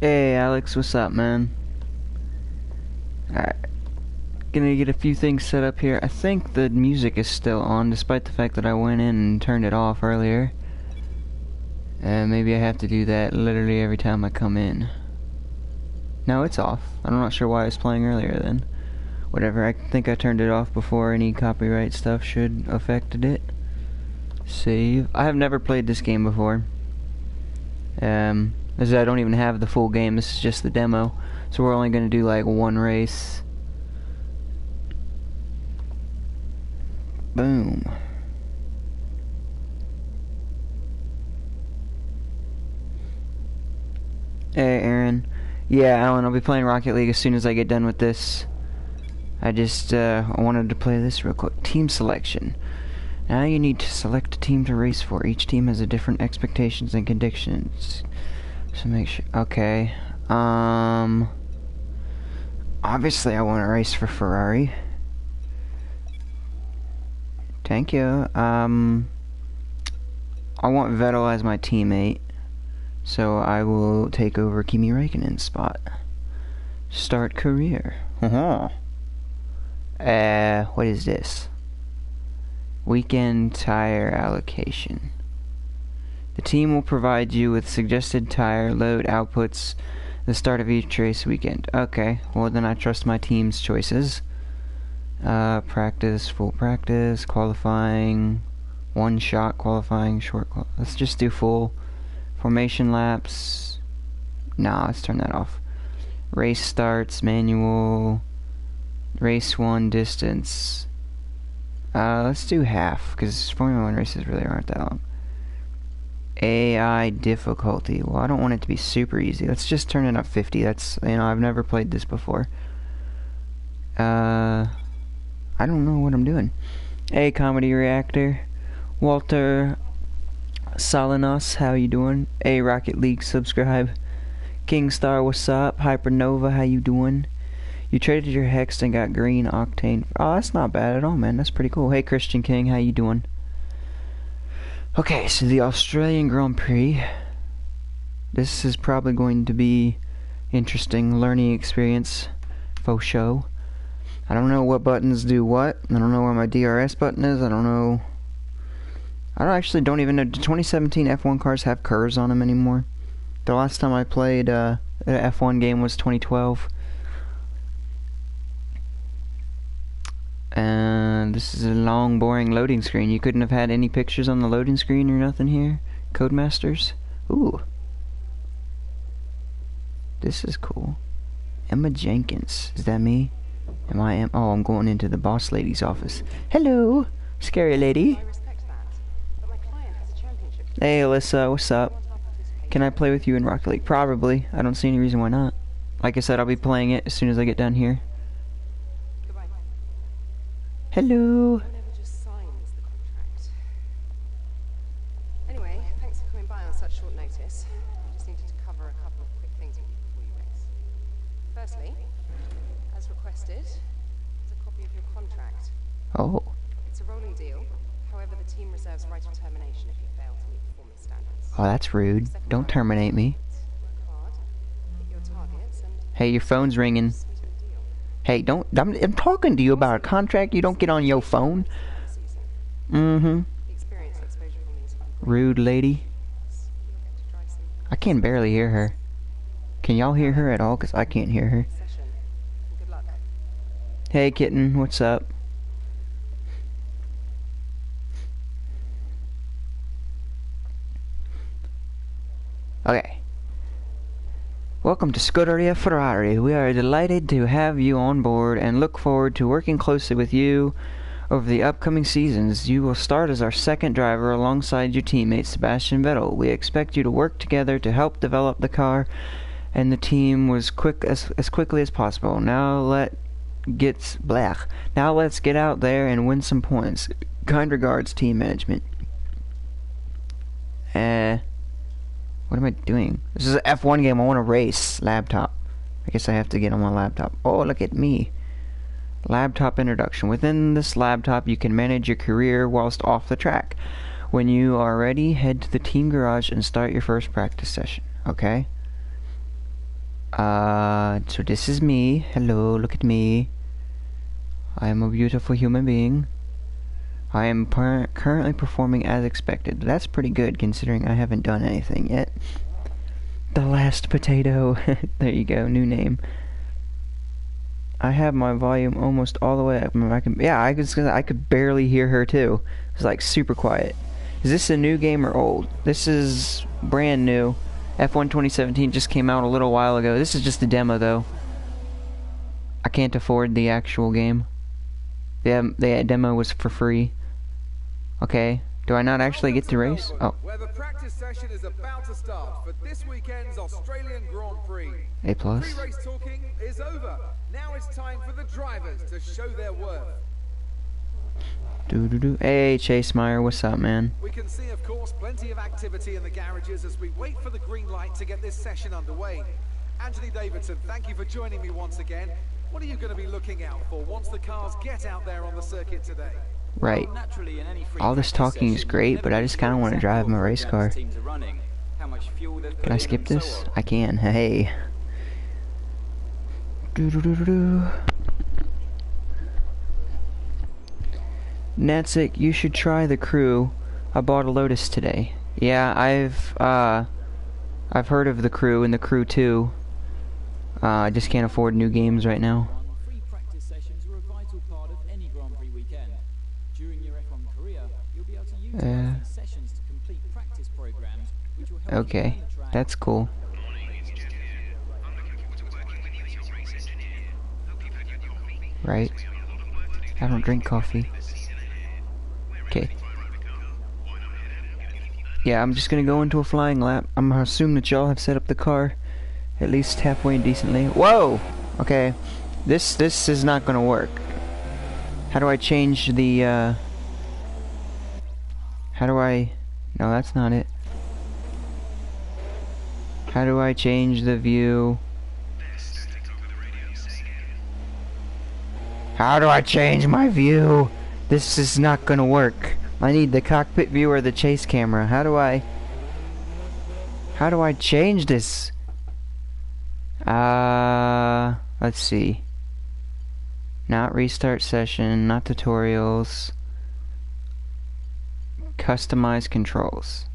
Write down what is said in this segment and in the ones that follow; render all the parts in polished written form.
Hey Alex, what's up, man? Alright, gonna get a few things set up here. I think the music is still on, despite the fact that I went in and turned it off earlier. Maybe I have to do that literally every time I come in. No, it's off. I'm not sure why it's playing earlier then. Whatever, I think I turned it off before any copyright stuff should affected it. Save. I have never played this game before. As I don't even have the full game, this is just the demo. So we're only gonna do like one race. Boom. Hey Aaron. Yeah, Alan, I'll be playing Rocket League as soon as I get done with this. I just wanted to play this real quick. Team selection. Now you need to select a team to race for. Each team has a different expectations and conditions. So make sure. Okay. Obviously I want to race for Ferrari. Thank you. I want Vettel as my teammate. So I will take over Kimi Räikkönen's spot. Start career. What is this? Weekend tire allocation. The team will provide you with suggested tire load outputs at the start of each race weekend. Okay, well then I trust my team's choices. Practice, full practice, qualifying, one shot qualifying, short let's just do full. Formation laps. Nah, let's turn that off. Race starts, manual. Race 1 distance. Let's do half, because Formula 1 races really aren't that long. AI difficulty. Well, I don't want it to be super easy. Let's just turn it up 50. That's, I've never played this before. I don't know what I'm doing. Hey, Comedy Reactor. Walter Salinas, how you doing? Hey, Rocket League, subscribe. Kingstar, what's up? Hypernova, how you doing? You traded your Hex and got green octane. Oh, that's not bad at all, man. That's pretty cool. Hey, Christian King, how you doing? Okay, so the Australian Grand Prix. This is probably going to be interesting learning experience. Faux show. I don't know what buttons do what. I don't know where my DRS button is. I don't know. Don't even know. Do 2017 F1 cars have curves on them anymore? The last time I played an F1 game was 2012. And this is a long, boring loading screen. You couldn't have had any pictures on the loading screen or nothing here? Codemasters? Ooh. This is cool. Emma Jenkins. Is that me? Oh, I'm going into the boss lady's office. Hello, scary lady. Hey, Alyssa, what's up? Can I play with you in Rocket League? Probably. I don't see any reason why not. Like I said, I'll be playing it as soon as I get down here. Hello. Anyway, thanks for coming by on such short notice. I just needed to cover a couple of quick things with you before you race. Firstly, as requested, is a copy of your contract. Oh. It's a rolling deal. However, the team reserves right of termination if you fail to meet performance standards. Oh, that's rude. Don't terminate me. Work hard, hit your targets, and Hey, your phone's ringing. sweeten the deal. Hey, I'm talking to you about a contract. You don't get on your phone. Mm-hmm. The experience and exposure from these Rude lady. you'll get to drive some I can barely hear her. Can y'all hear her at all? Because I can't hear her. session. And good luck. Hey, kitten. What's up? Okay. Welcome to Scuderia Ferrari. We are delighted to have you on board and look forward to working closely with you over the upcoming seasons. You will start as our second driver alongside your teammate Sebastian Vettel. We expect you to work together to help develop the car and the team as quickly as possible. Now let's get out there and win some points. Kind regards, team management. What am I doing? This is an F1 game. I want to race. Laptop. I guess I have to get on my laptop. Oh, look at me. Laptop introduction. Within this laptop, you can manage your career whilst off the track. When you are ready, head to the team garage and start your first practice session. Okay? So this is me. Hello, look at me. I am a beautiful human being. I am currently performing as expected. That's pretty good considering I haven't done anything yet. The Last Potato. There you go, new name. I have my volume almost all the way up. I could barely hear her too. It was like super quiet. Is this a new game or old? This is brand new. F1 2017 just came out a little while ago. This is just a demo though. I can't afford the actual game. The demo was for free. Okay. Do I not actually get to race? Oh. Where the practice session is about to start for this weekend's Australian Grand Prix. A+. Pre-race talking is over. Now it's time for the drivers to show their worth. Hey, Chase Meyer, what's up, man? We can see, of course, plenty of activity in the garages as we wait for the green light to get this session underway. Anthony Davidson, thank you for joining me once again. What are you going to be looking out for once the cars get out there on the circuit today? Right. All this talking is great, but I just kind of want to drive my race car. Can I skip this? I can. Hey. Natzik, you should try the Crew. I bought a Lotus today. Yeah, I've heard of the Crew and the Crew 2. I just can't afford new games right now. Free practice sessions are a vital part of any Grand Prix weekend. During your F1 career, you'll be able to use these sessions to complete practice programs, which will help you okay, on the track. that's cool. Right. I don't drink coffee. Okay. Yeah, I'm just gonna go into a flying lap. I'm gonna assume that y'all have set up the car at least halfway decently. Whoa! Okay. This is not gonna work. How do I change the, How do I... No, that's not it. How do I change the view? How do I change my view? This is not gonna work. I need the cockpit view or the chase camera. How do I change this? Let's see. Not restart session, not tutorials. Customize controls.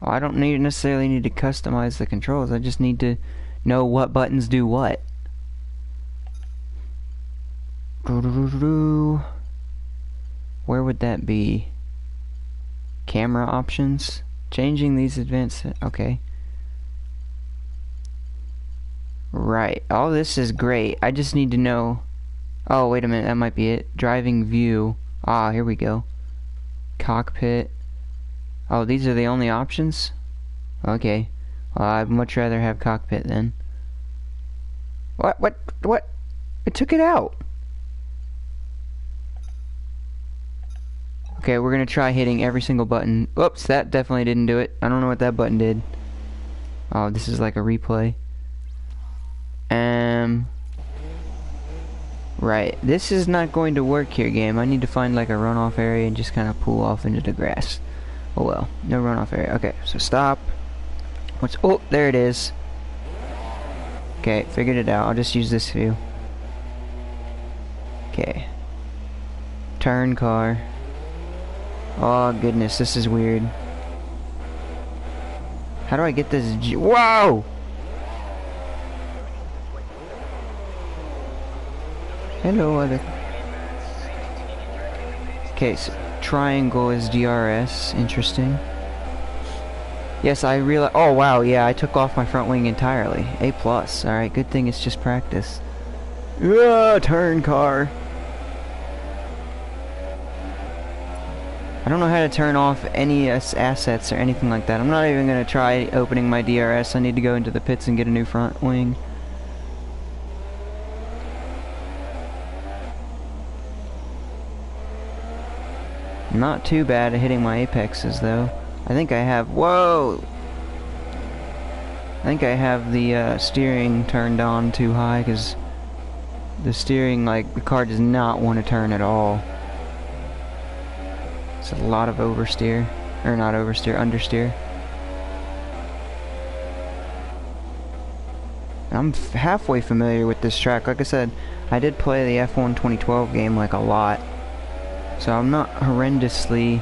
Oh, I don't necessarily need to customize the controls. I just need to know what buttons do what. Where would that be? Camera options? Changing these advanced... Okay. Right. All this is great. I just need to know... Oh, wait a minute. That might be it. Driving view. Ah, here we go. Cockpit. Oh, these are the only options? Okay. Well, I'd much rather have cockpit then. What? It took it out. Okay, we're gonna try hitting every single button. Oops, that definitely didn't do it. I don't know what that button did. Oh, this is like a replay. Right. This is not going to work here, game. I need to find like a runoff area and just kind of pull off into the grass. Oh well, no runoff area. Okay, so stop. Oh, there it is. Okay, figured it out. I'll just use this view. Okay. Turn car. Oh goodness, this is weird. How do I get this? Whoa! Hello, other. Okay, so triangle is DRS. Interesting. Yes, I realize. Oh wow, yeah, I took off my front wing entirely. A+. All right, good thing it's just practice. Turn car. I don't know how to turn off any assets or anything like that. I'm not even gonna try opening my DRS. I need to go into the pits and get a new front wing. Not too bad at hitting my apexes though. I think I have... Whoa! I think I have the steering turned on too high because the steering, like, the car does not want to turn at all. It's a lot of oversteer. Or not oversteer, understeer. I'm halfway familiar with this track. Like I said, I did play the F1 2012 game like a lot, so I'm not horrendously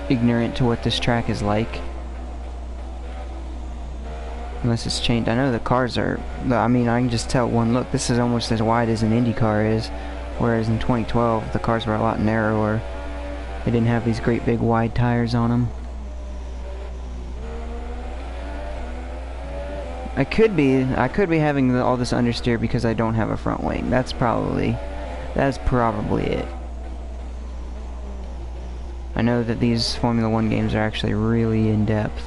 ignorant to what this track is like. Unless it's changed. I know the cars are, I mean, I can just tell one look, this is almost as wide as an Indy car is, whereas in 2012 the cars were a lot narrower. They didn't have these great big wide tires on them. I could be having all this understeer because I don't have a front wing. That's probably it. I know that these Formula 1 games are actually really in-depth.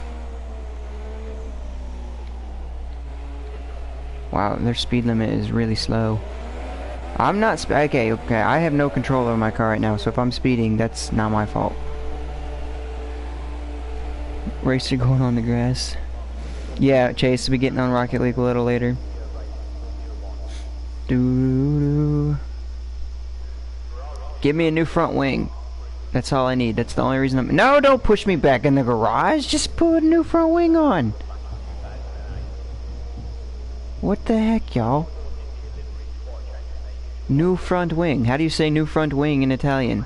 Wow, their speed limit is really slow. I'm not okay, I have no control over my car right now, so if I'm speeding, that's not my fault. Racer going on the grass. Yeah, Chase will be getting on Rocket League a little later. Doo-doo-doo. Give me a new front wing. That's all I need. That's the only reason I'm... No, don't push me back in the garage. Just put a new front wing on. What the heck, y'all? New front wing. How do you say new front wing in Italian?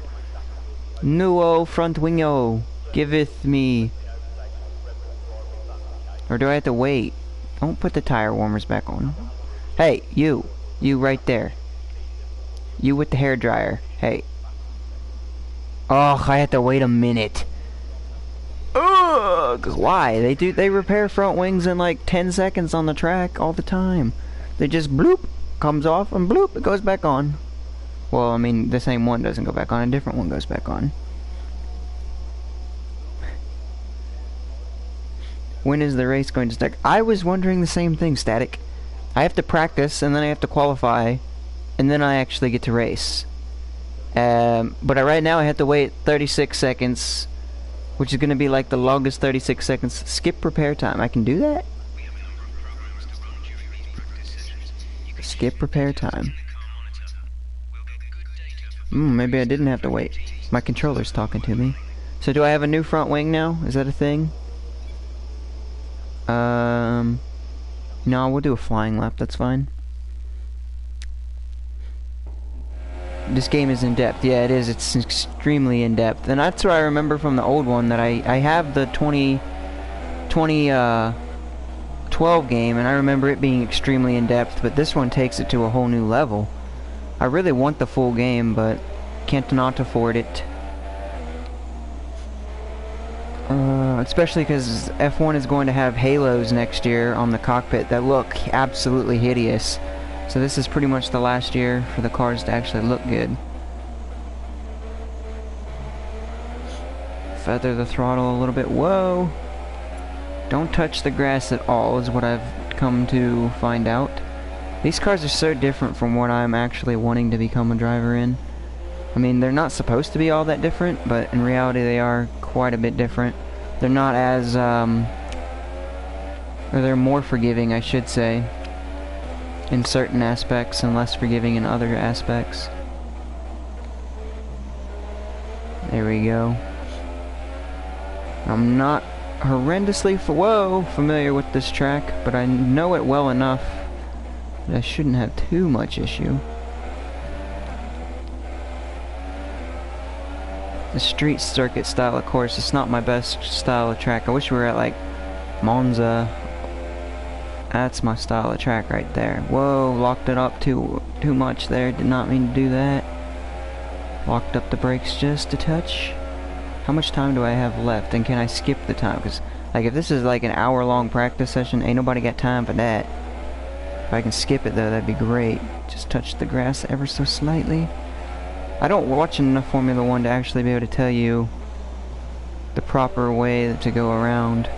Nuovo front wingo. Giveth me. Or do I have to wait? Don't put the tire warmers back on. Hey, you. You right there. You with the hairdryer. Hey. Oh, I have to wait a minute. Ugh, why? They repair front wings in like 10 seconds on the track all the time. They just bloop, comes off, and bloop, it goes back on. Well, I mean, the same one doesn't go back on, a different one goes back on. When is the race going to start? I was wondering the same thing, Static. I have to practice, and then I have to qualify, and then I actually get to race. But right now I have to wait 36 seconds, which is going to be like the longest 36 seconds. Skip repair time. I can do that? Skip repair time. Maybe I didn't have to wait. My controller's talking to me. So do I have a new front wing now? Is that a thing? No, we'll do a flying lap. That's fine. This game is in depth. Yeah, it is. It's extremely in depth, and that's what I remember from the old one. That I have the 2012 game, and I remember it being extremely in depth. But this one takes it to a whole new level. I really want the full game, but can't not afford it. Especially because F1 is going to have halos next year on the cockpit that look absolutely hideous. So this is pretty much the last year for the cars to actually look good. Feather the throttle a little bit. Whoa! Don't touch the grass at all is what I've come to find out. These cars are so different from what I'm actually wanting to become a driver in. I mean, they're not supposed to be all that different, but in reality they are quite a bit different. They're not as, or they're more forgiving, I should say, in certain aspects and less forgiving in other aspects. There we go. I'm not horrendously familiar with this track, but I know it well enough that I shouldn't have too much issue. The street circuit style of course, it's not my best style of track. I wish we were at like Monza. That's my style of track right there. Whoa, locked it up too much there. Did not mean to do that. Locked up the brakes just a touch. How much time do I have left, and can I skip the time? Because like if this is like an hour-long practice session, ain't nobody got time for that. If I can skip it though, that'd be great. Just touch the grass ever so slightly. I don't watch enough Formula 1 to actually be able to tell you the proper way to go around.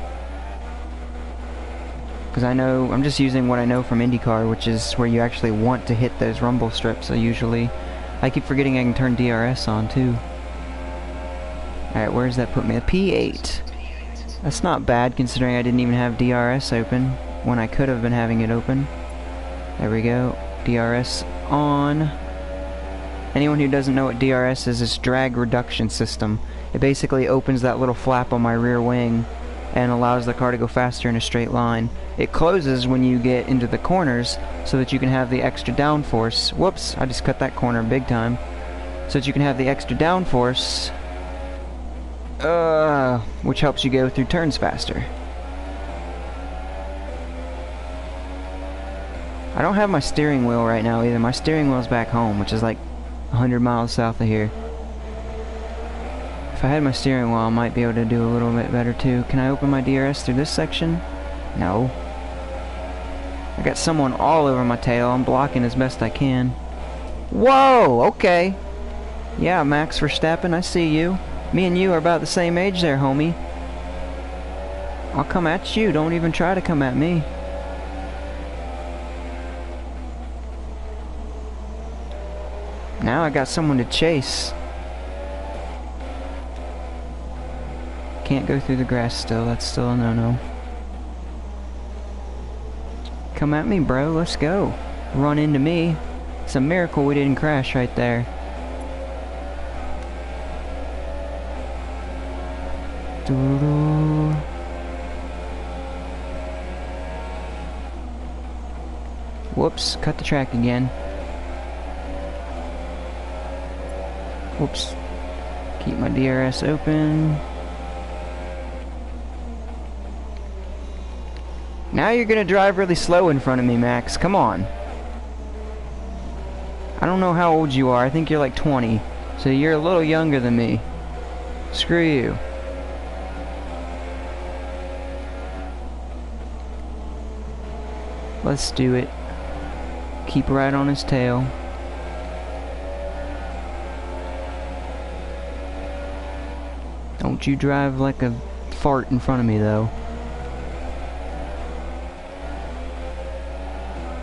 Because I know, I'm just using what I know from IndyCar, which is where you actually want to hit those rumble strips. I keep forgetting I can turn DRS on too. Alright, where does that put me? A P8. That's not bad considering I didn't even have DRS open when I could have been having it open. There we go. DRS on. Anyone who doesn't know what DRS is, it's drag reduction system. It basically opens that little flap on my rear wing and allows the car to go faster in a straight line. It closes when you get into the corners so that you can have the extra downforce. Whoops, I just cut that corner big time. So that you can have the extra downforce, which helps you go through turns faster. I don't have my steering wheel right now either. My steering wheel's back home, which is like 100 miles south of here. If I had my steering wheel, I might be able to do a little bit better too. Can I open my DRS through this section? No. I got someone all over my tail. I'm blocking as best I can. Whoa! Okay. Yeah, Max Verstappen, I see you. Me and you are about the same age there, homie. I'll come at you. Don't even try to come at me. Now I got someone to chase. Can't go through the grass still. That's still a no-no. Come at me, bro. Let's go. Run into me. It's a miracle we didn't crash right there. Doo-doo. Whoops. Cut the track again. Whoops. Keep my DRS open. Now you're gonna drive really slow in front of me, Max. Come on. I don't know how old you are. I think you're like 20. So you're a little younger than me. Screw you. Let's do it. Keep right on his tail. Don't you drive like a fart in front of me, though.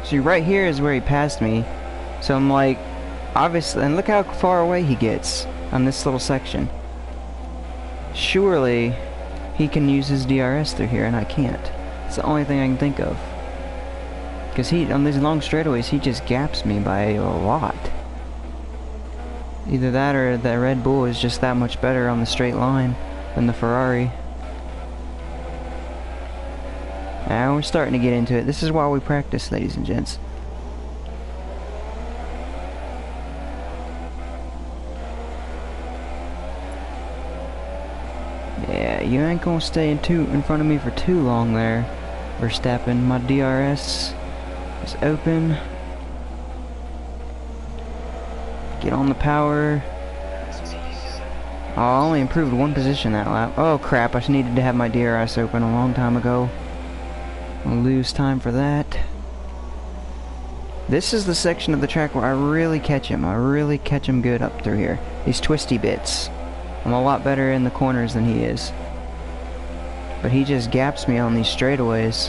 See, right here is where he passed me. So I'm like, obviously, and look how far away he gets on this little section. Surely, he can use his DRS through here, and I can't. It's the only thing I can think of. Because on these long straightaways, he just gaps me by a lot. Either that or the Red Bull is just that much better on the straight line than the Ferrari. Now we're starting to get into it. This is why we practice, ladies and gents. Yeah, you ain't gonna stay in front of me for too long there, Verstappen. My DRS is open. Get on the power. Oh, I only improved one position that lap. Oh crap, I just needed to have my DRS open a long time ago. I'll lose time for that. This is the section of the track where I really catch him. I really catch him good up through here. These twisty bits. I'm a lot better in the corners than he is. But he just gaps me on these straightaways.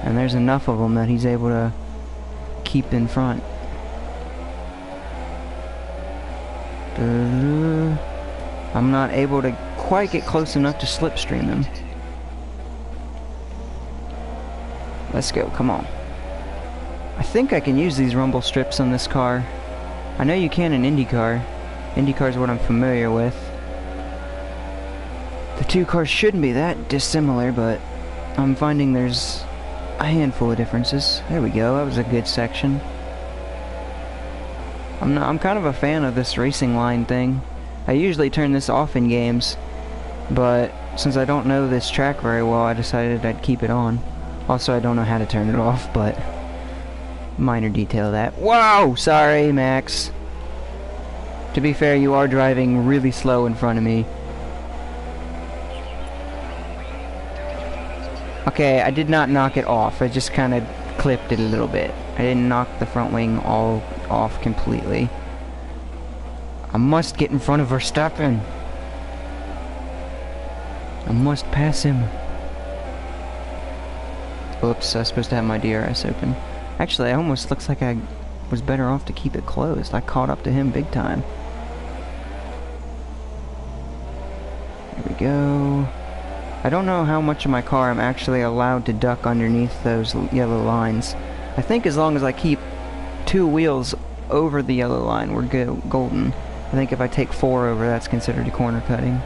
And there's enough of them that he's able to keep in front. I'm not able to quite get close enough to slipstream him. Let's go, come on. I think I can use these rumble strips on this car. I know you can in IndyCar. IndyCar is what I'm familiar with. The two cars shouldn't be that dissimilar, but I'm finding there's a handful of differences. There we go, that was a good section. I'm kind of a fan of this racing line thing. I usually turn this off in games, but since I don't know this track very well, I decided I'd keep it on. Also, I don't know how to turn it off, but minor detail of that. Whoa! Sorry, Max. To be fair, you are driving really slow in front of me. Okay, I did not knock it off. I just kind of clipped it a little bit. I didn't knock the front wing all off completely. I must get in front of Verstappen. I must pass him. Oops, I was supposed to have my DRS open. Actually, it almost looks like I was better off to keep it closed. I caught up to him big time. There we go. I don't know how much of my car I'm actually allowed to duck underneath those yellow lines. I think as long as I keep 2 wheels over the yellow line, we're golden. I think if I take 4 over, that's considered a corner cutting.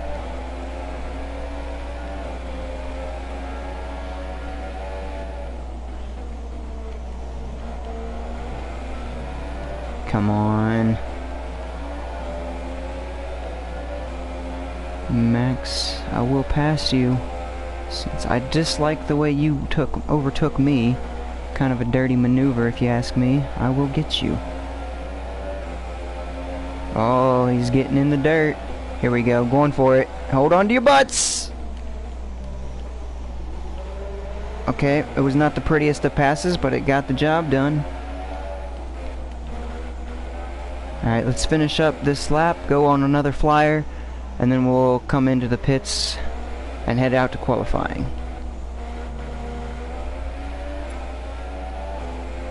Come on. Max, I will pass you. Since I dislike the way you overtook me. Kind of a dirty maneuver if you ask me. I will get you. Oh, he's getting in the dirt. Here we go, going for it. Hold on to your butts! Okay, it was not the prettiest of passes, but it got the job done. Alright, let's finish up this lap, go on another flyer, and then we'll come into the pits and head out to qualifying.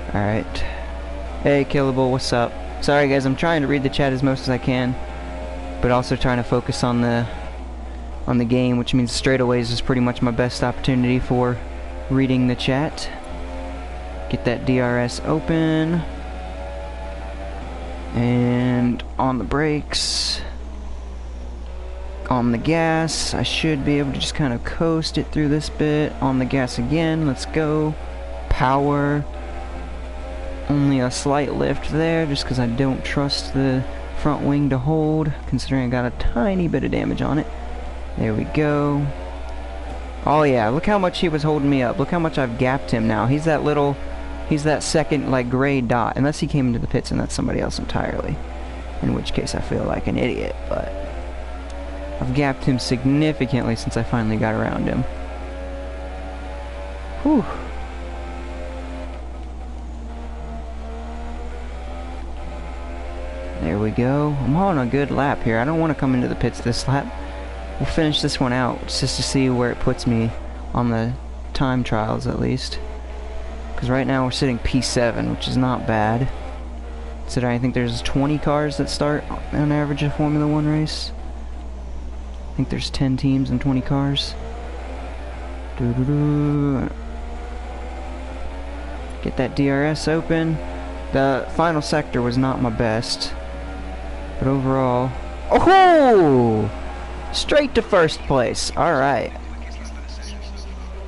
Alright. Hey, Killable, what's up? Sorry guys, I'm trying to read the chat as most as I can, but also trying to focus on the game, which means straightaways is pretty much my best opportunity for reading the chat. Get that DRS open. And on the brakes. On the gas. I should be able to just kind of coast it through this bit. On the gas again. Let's go. Power. Only a slight lift there, just because I don't trust the front wing to hold, considering I got a tiny bit of damage on it. There we go. Oh yeah, look how much he was holding me up. Look how much I've gapped him now. He's that second, like, gray dot. Unless he came into the pits and that's somebody else entirely. In which case I feel like an idiot, but I've gapped him significantly since I finally got around him. Whew. There we go. I'm on a good lap here. I don't want to come into the pits this lap. We'll finish this one out just to see where it puts me on the time trials at least. Because right now we're sitting P7, which is not bad. Considering I think there's 20 cars that start on average a Formula 1 race. I think there's 10 teams and 20 cars. Get that DRS open. The final sector was not my best. But overall... Oh! Straight to first place. Alright.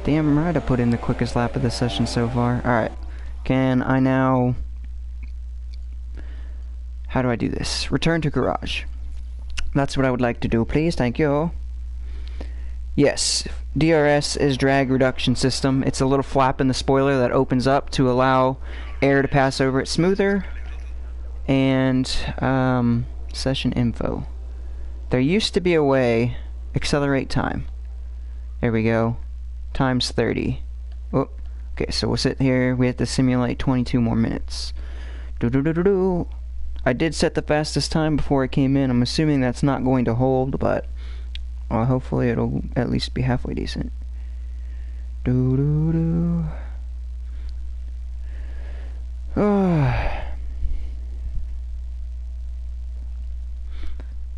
Damn right I put in the quickest lap of the session so far. Alright. Can I now... How do I do this? Return to garage. That's what I would like to do, please. Thank you. Yes. DRS is drag reduction system. It's a little flap in the spoiler that opens up to allow air to pass over it smoother. And, session info. There used to be a way, accelerate time. There we go. Times 30. Oh, okay, so we'll sit here. We have to simulate 22 more minutes. I did set the fastest time before I came in. I'm assuming that's not going to hold, but hopefully it'll at least be halfway decent.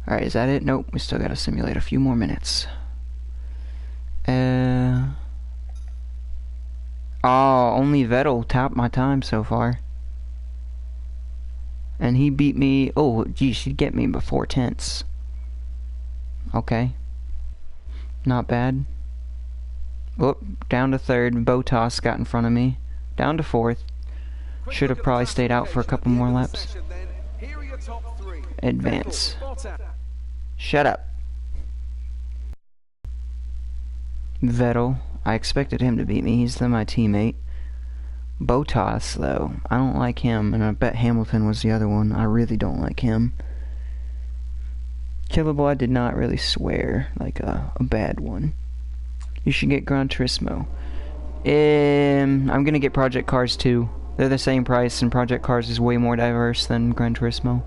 Alright, is that it? Nope, we still gotta simulate a few more minutes. Only Vettel topped my time so far. And he beat me, oh geez, she'd get me before 10ths. Okay. Not bad. Whoop, down to third. Bottas got in front of me. Down to fourth. Should have probably stayed out for a couple more laps. Advance. Shut up. Vettel. I expected him to beat me. He's my teammate. Bottas, though. I don't like him, and I bet Hamilton was the other one. I really don't like him. Killable, I did not really swear like a bad one. You should get Gran Turismo. I'm gonna get Project Cars 2. They're the same price, and Project Cars is way more diverse than Gran Turismo.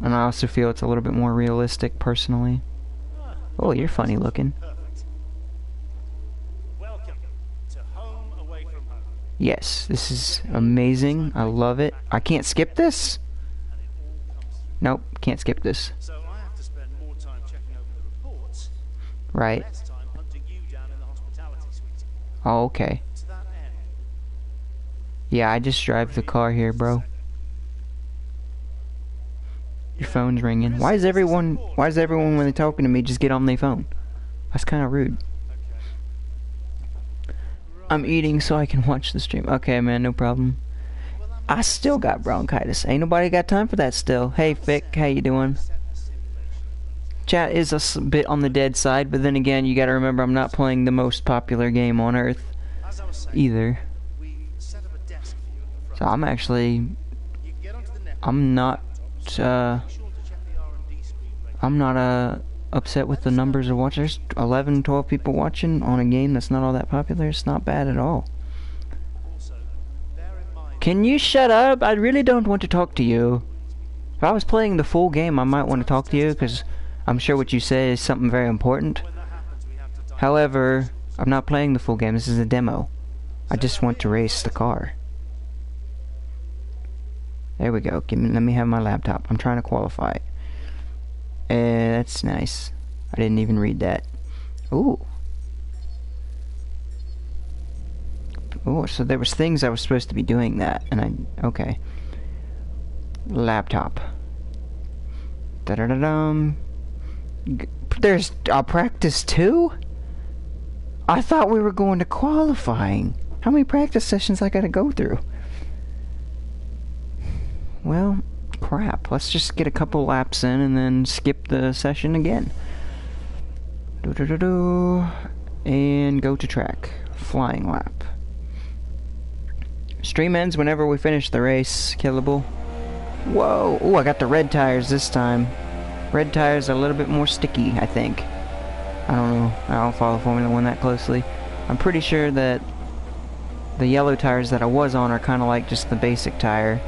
And I also feel it's a little bit more realistic, personally. Oh, you're funny looking. Welcome to Home Away from Home. Yes, this is amazing. I love it. I can't skip this? Nope, can't skip this. So I have to spend more time checking over the reports. Right. Less time hunting you down in the hospitality suite. Oh, okay. To that end. Yeah, I just drive the car here, bro. Your phone's ringing. Why is everyone when they're talking to me just get on their phone? That's kind of rude. I'm eating so I can watch the stream. Okay, man, no problem. I still got bronchitis. Ain't nobody got time for that still. Hey, Fick, how you doing? Chat is a bit on the dead side, but then again, you gotta remember I'm not playing the most popular game on Earth As I was saying, either. we set up a desk for you at the So front. I'm actually, You can get onto the network. I'm not, Be sure to check the R&D screen regularly. I'm not, upset with the numbers of watchers. 11, 12 people watching on a game that's not all that popular. It's not bad at all. Also, bear in mind Can you shut up? I really don't want to talk to you. If I was playing the full game, I might want to talk to you, because I'm sure what you say is something very important. when that happens, we have to dive However, I'm not playing the full game. This is a demo. I just want to race the car. There we go. Let me have my laptop. I'm trying to qualify. That's nice. I didn't even read that. Ooh. Oh, so there was things I was supposed to be doing that, and okay. Laptop. Da-da-da-dum. There's a practice too? I thought we were going to qualifying. How many practice sessions I gotta go through? Well, crap. Let's just get a couple laps in and then skip the session again. Do-do-do-do. And go to track. Flying lap. Stream ends whenever we finish the race. Killable. Whoa! Ooh, I got the red tires this time. Red tires are a little bit more sticky, I think. I don't know. I don't follow Formula 1 that closely. I'm pretty sure that the yellow tires that I was on are kind of like just the basic tire.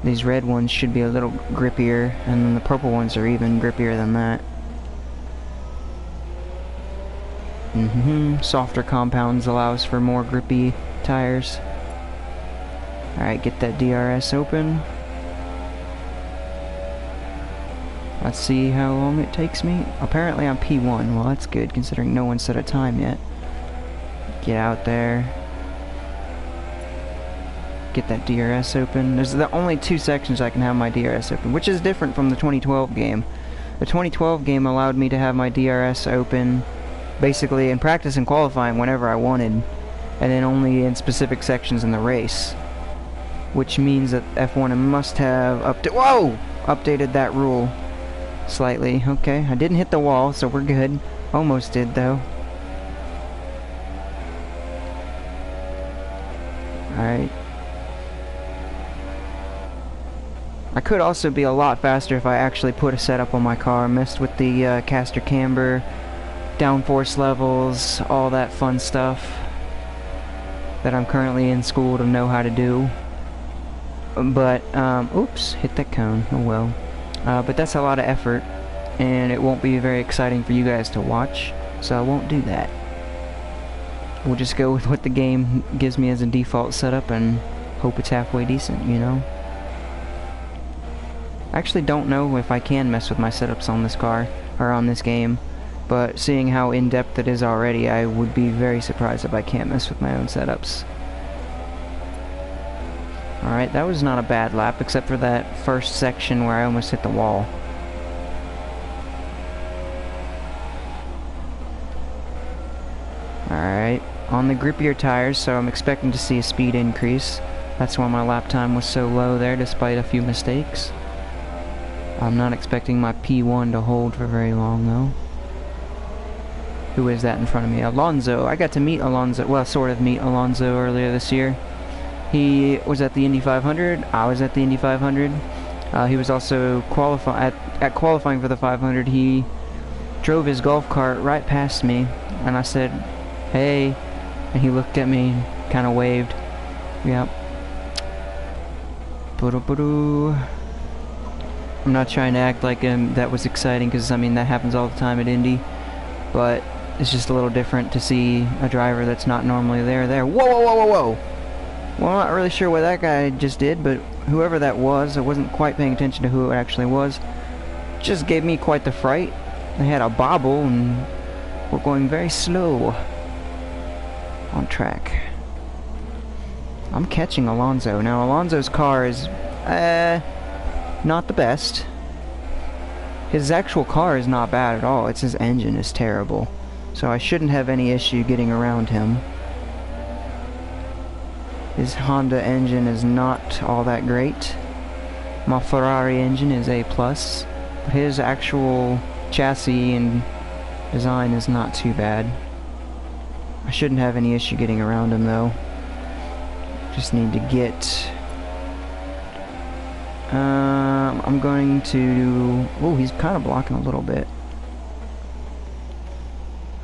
These red ones should be a little grippier, and then the purple ones are even grippier than that. Softer compounds allows for more grippy tires. Alright, get that DRS open. Let's see how long it takes me. Apparently I'm P1. Well, that's good, considering no one set a time yet. Get out there. Get that DRS open. There's the only 2 sections I can have my DRS open, which is different from the 2012 game. The 2012 game allowed me to have my DRS open basically in practice and qualifying whenever I wanted, and then only in specific sections in the race. Which means that F1 must have updated that rule slightly. Okay, I didn't hit the wall, so we're good. Almost did, though. Alright. I could also be a lot faster if I actually put a setup on my car, messed with the caster camber, downforce levels, all that fun stuff that I'm currently in school to know how to do. But, oops, hit that cone, oh well. But that's a lot of effort, and it won't be very exciting for you guys to watch, so I won't do that. We'll just go with what the game gives me as a default setup and hope it's halfway decent, you know? I actually don't know if I can mess with my setups on this car, or on this game, but seeing how in-depth it is already, I would be very surprised if I can't mess with my own setups. Alright, that was not a bad lap, except for that first section where I almost hit the wall. Alright, on the grippier tires, so I'm expecting to see a speed increase. That's why my lap time was so low there, despite a few mistakes. I'm not expecting my P1 to hold for very long, though. Who is that in front of me? Alonso. I got to meet Alonso, well, sort of meet Alonso earlier this year. He was at the Indy 500. I was at the Indy 500. He was also at qualifying for the 500. He drove his golf cart right past me, and I said, "Hey," and he looked at me and kind of waved. Yep. I'm not trying to act like that was exciting, because I mean that happens all the time at Indy, but it's just a little different to see a driver that's not normally there. Whoa, whoa, whoa, whoa, whoa! Well, I'm not really sure what that guy just did, but whoever that was, I wasn't quite paying attention to who it actually was, just gave me quite the fright. They had a bobble and were going very slow on track. I'm catching Alonso. Now, Alonso's car is, not the best. His actual car is not bad at all. It's his engine is terrible. So I shouldn't have any issue getting around him. His Honda engine is not all that great. My Ferrari engine is A+. His actual chassis and design is not too bad. I shouldn't have any issue getting around him though. Just need to get... I'm going to... Oh, he's kind of blocking a little bit.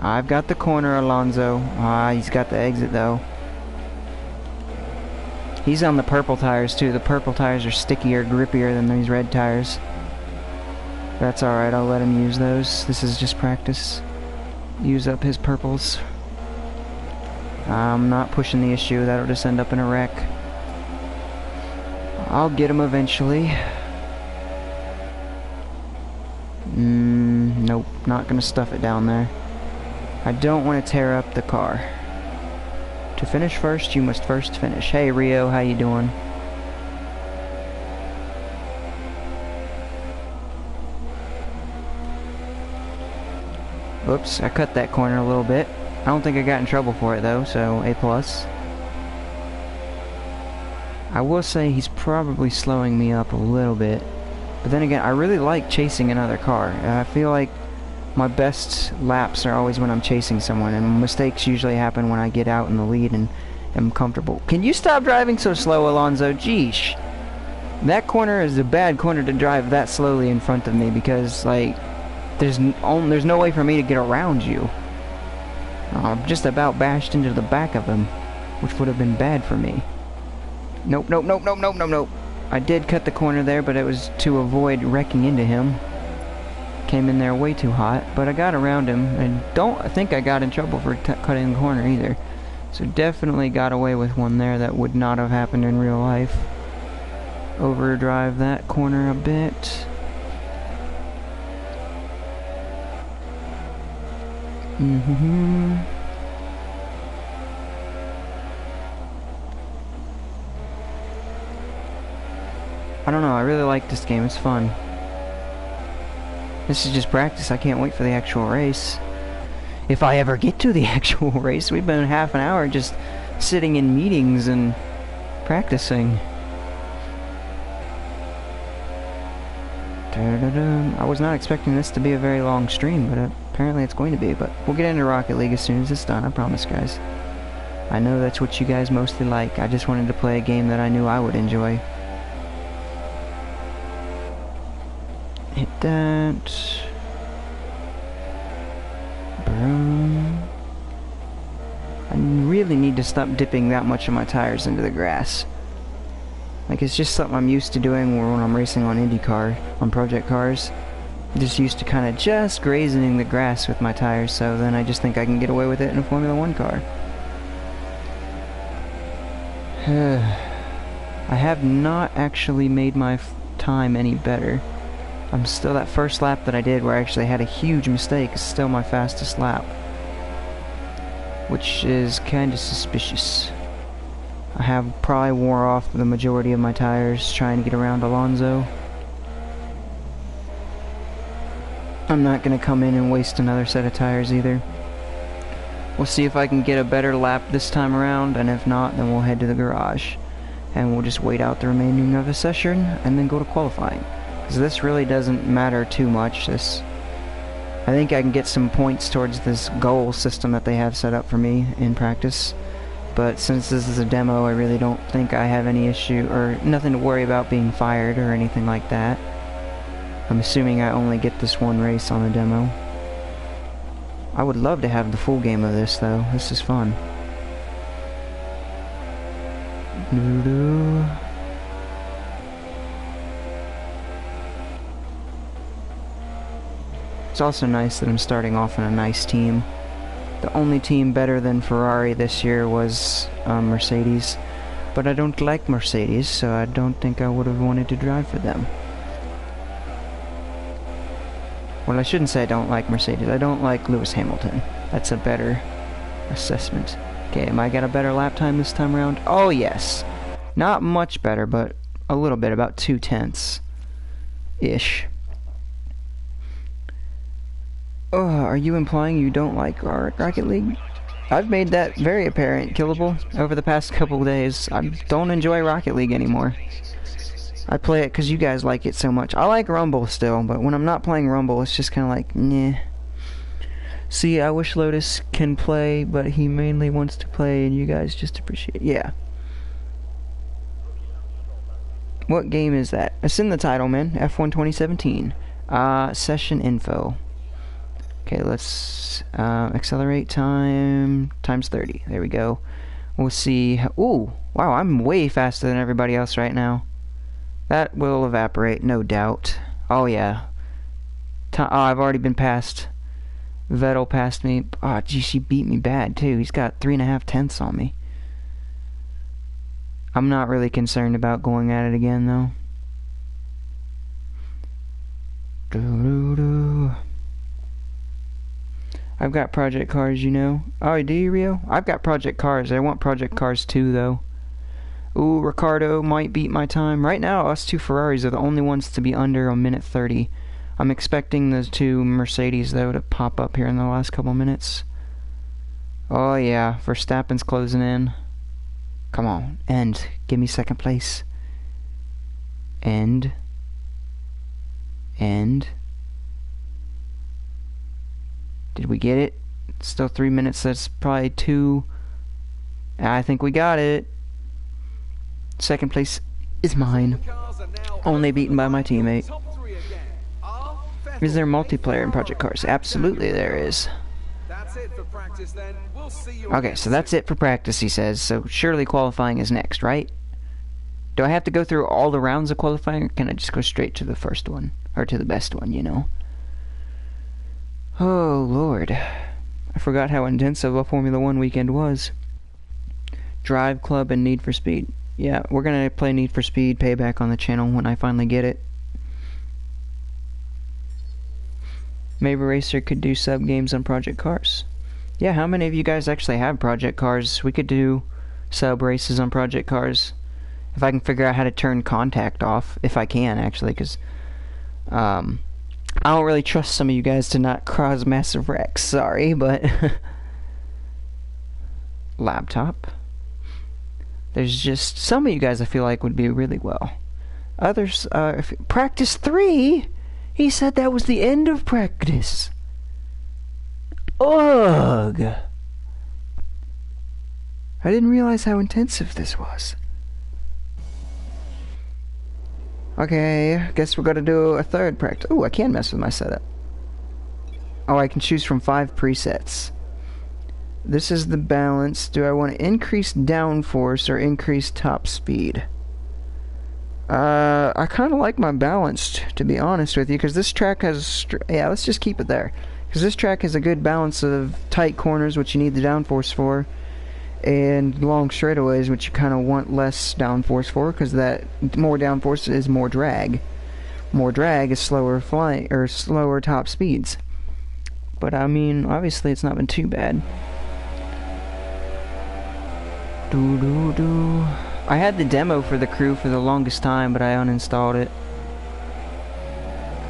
I've got the corner, Alonso. He's got the exit though. He's on the purple tires too. The purple tires are stickier, grippier than these red tires. That's alright, I'll let him use those. This is just practice. Use up his purples. I'm not pushing the issue. That'll just end up in a wreck. I'll get him eventually. Nope, not gonna stuff it down there. I don't want to tear up the car. To finish first, you must first finish. Hey Rio, how you doing? Oops, I cut that corner a little bit. I don't think I got in trouble for it though, so A+. I will say he's probably slowing me up a little bit. But then again, I really like chasing another car. I feel like my best laps are always when I'm chasing someone, and mistakes usually happen when I get out in the lead and am comfortable. Can you stop driving so slow, Alonso? Jeesh. That corner is a bad corner to drive that slowly in front of me because, like, there's no way for me to get around you. I'm just about bashed into the back of him, which would have been bad for me. Nope, nope, nope, nope, nope, nope, nope. I did cut the corner there, but it was to avoid wrecking into him. Came in there way too hot, but I got around him, and don't think I got in trouble for cutting the corner either. So definitely got away with one there that would not have happened in real life. Overdrive that corner a bit. I don't know, I really like this game, it's fun. This is just practice, I can't wait for the actual race. If I ever get to the actual race. We've been half an hour just sitting in meetings and practicing. I was not expecting this to be a very long stream, but apparently it's going to be. But we'll get into Rocket League as soon as it's done, I promise, guys. I know that's what you guys mostly like. I just wanted to play a game that I knew I would enjoy. Hit that. Boom. I really need to stop dipping that much of my tires into the grass. Like, it's just something I'm used to doing when I'm racing on IndyCar, on project cars. I'm just used to kind of just grazing the grass with my tires, so then I just think I can get away with it in a Formula 1 car. I have not actually made my time any better. I'm still, that first lap that I did where I actually had a huge mistake is still my fastest lap. Which is kind of suspicious. I have probably wore off the majority of my tires trying to get around Alonso. I'm not going to come in and waste another set of tires either. We'll see if I can get a better lap this time around, and if not, then we'll head to the garage. And we'll just wait out the remaining of the session, and then go to qualifying. Because this really doesn't matter too much. I think I can get some points towards this goal system that they have set up for me in practice. But since this is a demo, I really don't think I have any issue, or nothing to worry about being fired or anything like that. I'm assuming I only get this one race on the demo. I would love to have the full game of this though. This is fun. It's also nice that I'm starting off in a nice team. The only team better than Ferrari this year was Mercedes, but I don't like Mercedes, so I don't think I would have wanted to drive for them. Well, I shouldn't say I don't like Mercedes. I don't like Lewis Hamilton. That's a better assessment. Okay, am I got a better lap time this time around? Oh yes. Not much better, but a little bit, about 2/10-ish. Oh, are you implying you don't like Rocket League? I've made that very apparent, Killable, over the past couple of days. I don't enjoy Rocket League anymore. I play it because you guys like it so much. I like Rumble still, but when I'm not playing Rumble, it's just kind of like, nah. See, I wish Lotus can play, but he mainly wants to play, and you guys just appreciate. Yeah. What game is that? It's in the title, man. F1 2017. Session info. Okay, let's accelerate time times 30. There we go. We'll see. Ooh, wow, I'm way faster than everybody else right now. That will evaporate, no doubt. Oh, yeah. Oh, I've already been passed. Vettel passed me. Oh, geez, he beat me bad, too. He's got 3.5 tenths on me. I'm not really concerned about going at it again, though. Doo-doo-doo. I've got Project Cars, you know. Oh, do you, Rio? I've got Project Cars. I want Project Cars 2, though. Ooh, Ricardo might beat my time. Right now, us two Ferraris are the only ones to be under a minute 30. I'm expecting those two Mercedes, though, to pop up here in the last couple minutes. Oh, yeah. Verstappen's closing in. Come on. End. Give me second place. End. End. Did we get it? Still 3 minutes. That's probably 2. I think we got it. Second place is mine. Only beaten by my teammate. Is there multiplayer in Project Cars? Absolutely there is. Okay, so that's it for practice, he says. So surely qualifying is next, right? Do I have to go through all the rounds of qualifying, or can I just go straight to the first one? Or to the best one, you know? Oh, Lord. I forgot how intensive a Formula 1 weekend was. Drive Club and Need for Speed. Yeah, we're gonna play Need for Speed Payback on the channel when I finally get it. Maybe Racer could do sub games on Project Cars. Yeah, how many of you guys actually have Project Cars? We could do sub races on Project Cars. If I can figure out how to turn contact off. If I can, actually, because I don't really trust some of you guys to not cause massive wrecks. Sorry, but laptop. There's just some of you guys I feel like would be really well. Others, practice 3? He said that was the end of practice. Ugh. I didn't realize how intensive this was. Okay, guess we're gonna do a third practice. Ooh, I can mess with my setup. Oh, I can choose from 5 presets. This is the balance. Do I want to increase downforce or increase top speed? I kind of like my balanced, to be honest with you, because this track has... yeah, let's just keep it there. Because this track has a good balance of tight corners, which you need the downforce for, and long straightaways, which you kind of want less downforce for, because that more downforce is more drag. More drag is slower flying, or slower top speeds. But I mean, obviously it's not been too bad. Doo-doo-doo. I had the demo for the crew for the longest time, but I uninstalled it.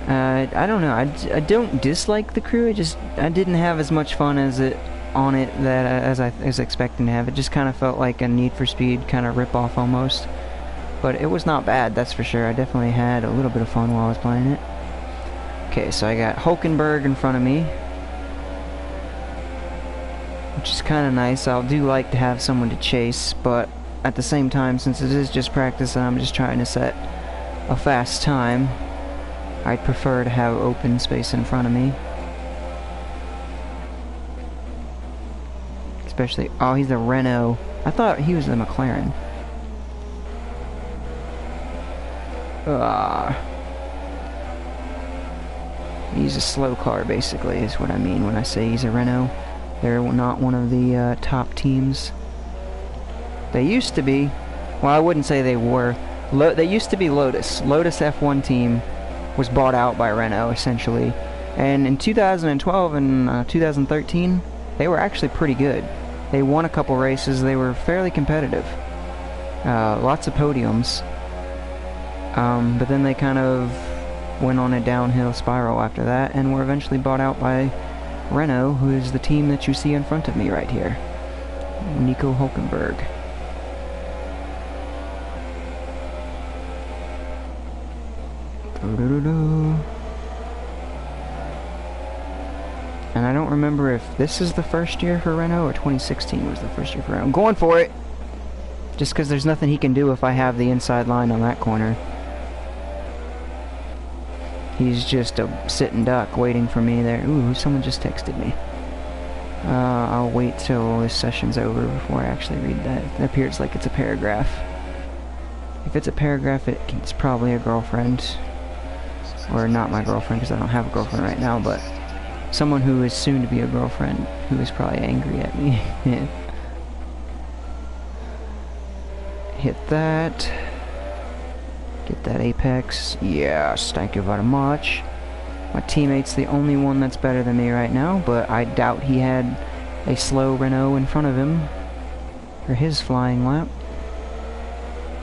I don't know. I don't dislike the crew. I didn't have as much fun as I was expecting to have. It just kind of felt like a Need for Speed kind of rip-off almost. But it was not bad, that's for sure. I definitely had a little bit of fun while I was playing it. Okay, so I got Hulkenberg in front of me, which is kind of nice. I do like to have someone to chase, but at the same time, since it is just practice and I'm just trying to set a fast time, I'd prefer to have open space in front of me. Especially, oh, he's a Renault. I thought he was a McLaren. He's a slow car, basically, is what I mean when I say he's a Renault. They're not one of the top teams. They used to be. Well, I wouldn't say they were. They used to be Lotus. Lotus F1 team was bought out by Renault, essentially. And in 2012 and 2013, they were actually pretty good. They won a couple races. They were fairly competitive. Lots of podiums. But then they kind of went on a downhill spiral after that and were eventually bought out by Renault, who is the team that you see in front of me right here. Nico Hulkenberg. And I don't remember if this is the first year for Renault or 2016 was the first year for Renault. I'm going for it! Just because there's nothing he can do if I have the inside line on that corner. He's just a sitting duck waiting for me there. Ooh, someone just texted me. I'll wait till this session's over before I actually read that. It appears like it's a paragraph. If it's a paragraph, it's probably a girlfriend. Or not my girlfriend, because I don't have a girlfriend right now, but someone who is soon to be a girlfriend, who is probably angry at me. Hit that. Get that apex. Yes, thank you very much. My teammate's the only one that's better than me right now, but I doubt he had a slow Renault in front of him for his flying lap.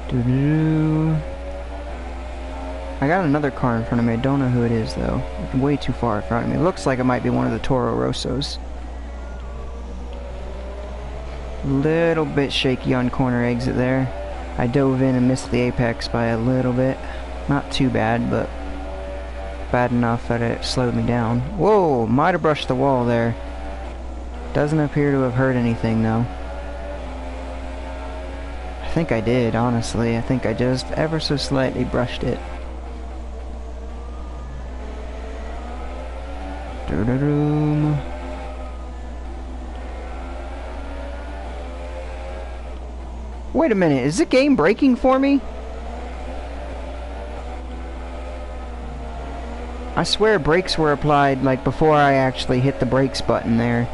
Doo-doo-doo. I got another car in front of me. I don't know who it is, though. It's way too far in front of me. It looks like it might be one of the Toro Rossos. Little bit shaky on corner exit there. I dove in and missed the apex by a little bit. Not too bad, but bad enough that it slowed me down. Whoa! Might have brushed the wall there. Doesn't appear to have hurt anything, though. I think I did, honestly. I think I just ever so slightly brushed it. Doo-doo-doo. Wait a minute, is the game breaking for me? I swear brakes were applied like before I actually hit the brakes button there.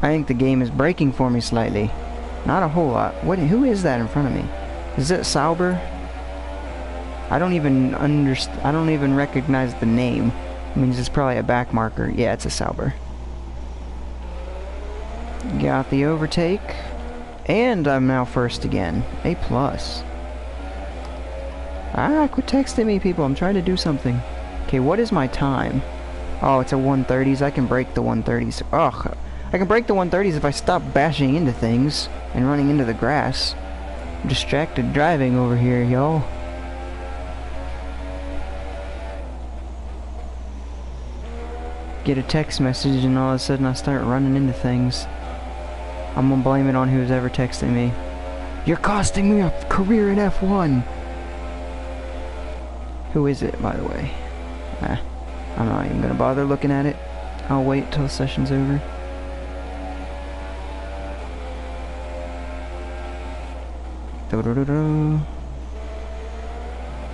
I think the game is breaking for me slightly. Not a whole lot. Who is that in front of me? Is it Sauber? I don't even recognize the name. It means it's probably a back marker. Yeah, it's a Sauber. Got the overtake. And I'm now first again. A+. Ah, quit texting me, people. I'm trying to do something. Okay, what is my time? Oh, it's a 130s. I can break the 130s. Ugh. I can break the 130s if I stop bashing into things and running into the grass. I'm distracted driving over here, y'all. Get a text message and all of a sudden I start running into things. I'm gonna blame it on who's ever texting me. You're costing me a career in F1! Who is it, by the way? I'm not even gonna bother looking at it. I'll wait till the session's over.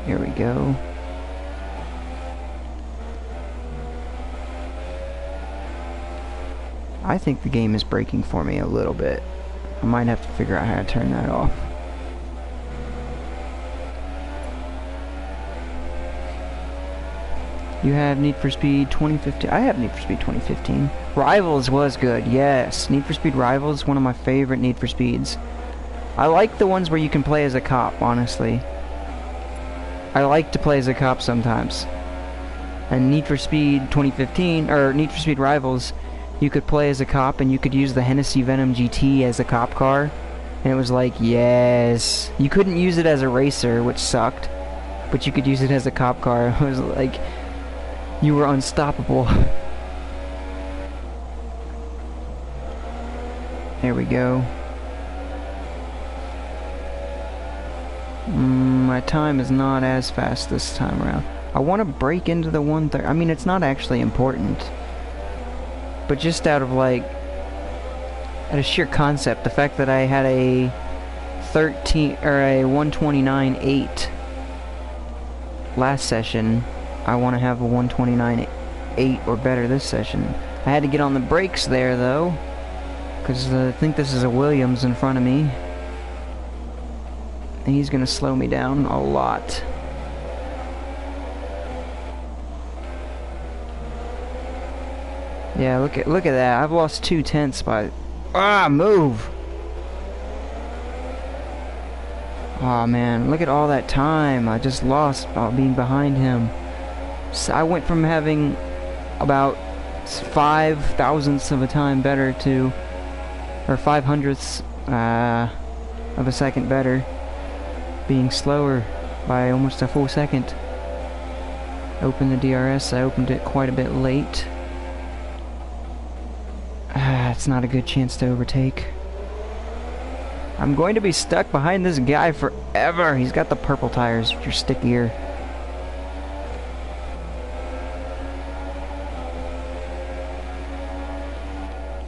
Here we go. I think the game is breaking for me a little bit. I might have to figure out how to turn that off. You have Need for Speed 2015. I have Need for Speed 2015. Rivals was good, yes. Need for Speed Rivals, one of my favorite Need for Speeds. I like the ones where you can play as a cop, honestly. I like to play as a cop sometimes. And Need for Speed 2015, or Need for Speed Rivals, you could play as a cop and you could use the Hennessy Venom GT as a cop car. And it was like, yes. You couldn't use it as a racer, which sucked. But you could use it as a cop car. It was like, you were unstoppable. There we go. My time is not as fast this time around. I want to break into the 130. I mean, it's not actually important. But just out of like, out of sheer concept, the fact that I had a 129.8 last session, I want to have a 129.8 or better this session. I had to get on the brakes there though, because I think this is a Williams in front of me. And he's gonna slow me down a lot. Yeah, look at that. I've lost 2/10 by... Ah, move! Aw, man, look at all that time I just lost by being behind him. So I went from having about 5 thousandths of a time better to, or 500ths of a second better, being slower by almost a full second. Open the DRS. I opened it quite a bit late. It's not a good chance to overtake. I'm going to be stuck behind this guy forever. He's got the purple tires, which are stickier.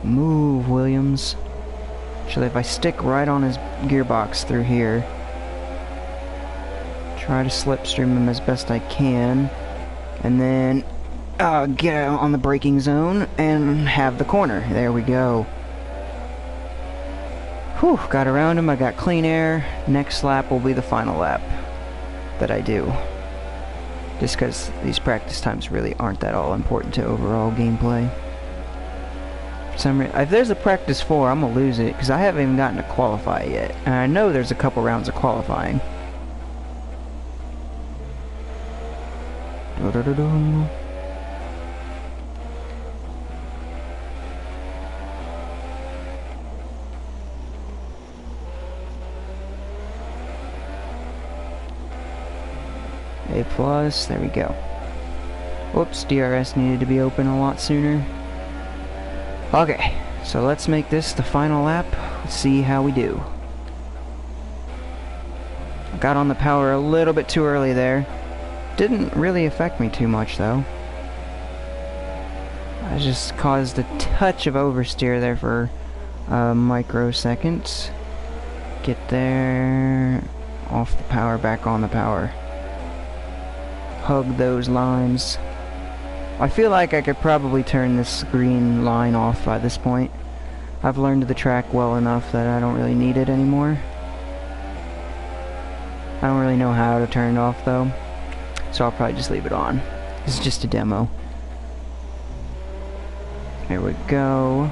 Move, Williams. Actually, if I stick right on his gearbox through here, try to slipstream him as best I can, and then get out on the braking zone and have the corner. There we go. Whew, got around him. I got clean air. Next lap will be the final lap that I do. Just because these practice times really aren't that all important to overall gameplay. For some reason, if there's a practice 4, I'm gonna lose it because I haven't even gotten to qualify yet. And I know there's a couple rounds of qualifying. A plus, there we go. Whoops, DRS needed to be open a lot sooner. Okay, so let's make this the final lap. Let's see how we do. I got on the power a little bit too early there. Didn't really affect me too much though. I just caused a touch of oversteer there for a microsecond. Get there, off the power, back on the power. Hug those lines. I feel like I could probably turn this green line off by this point. I've learned the track well enough that I don't really need it anymore. I don't really know how to turn it off though, so I'll probably just leave it on. This is just a demo. There we go.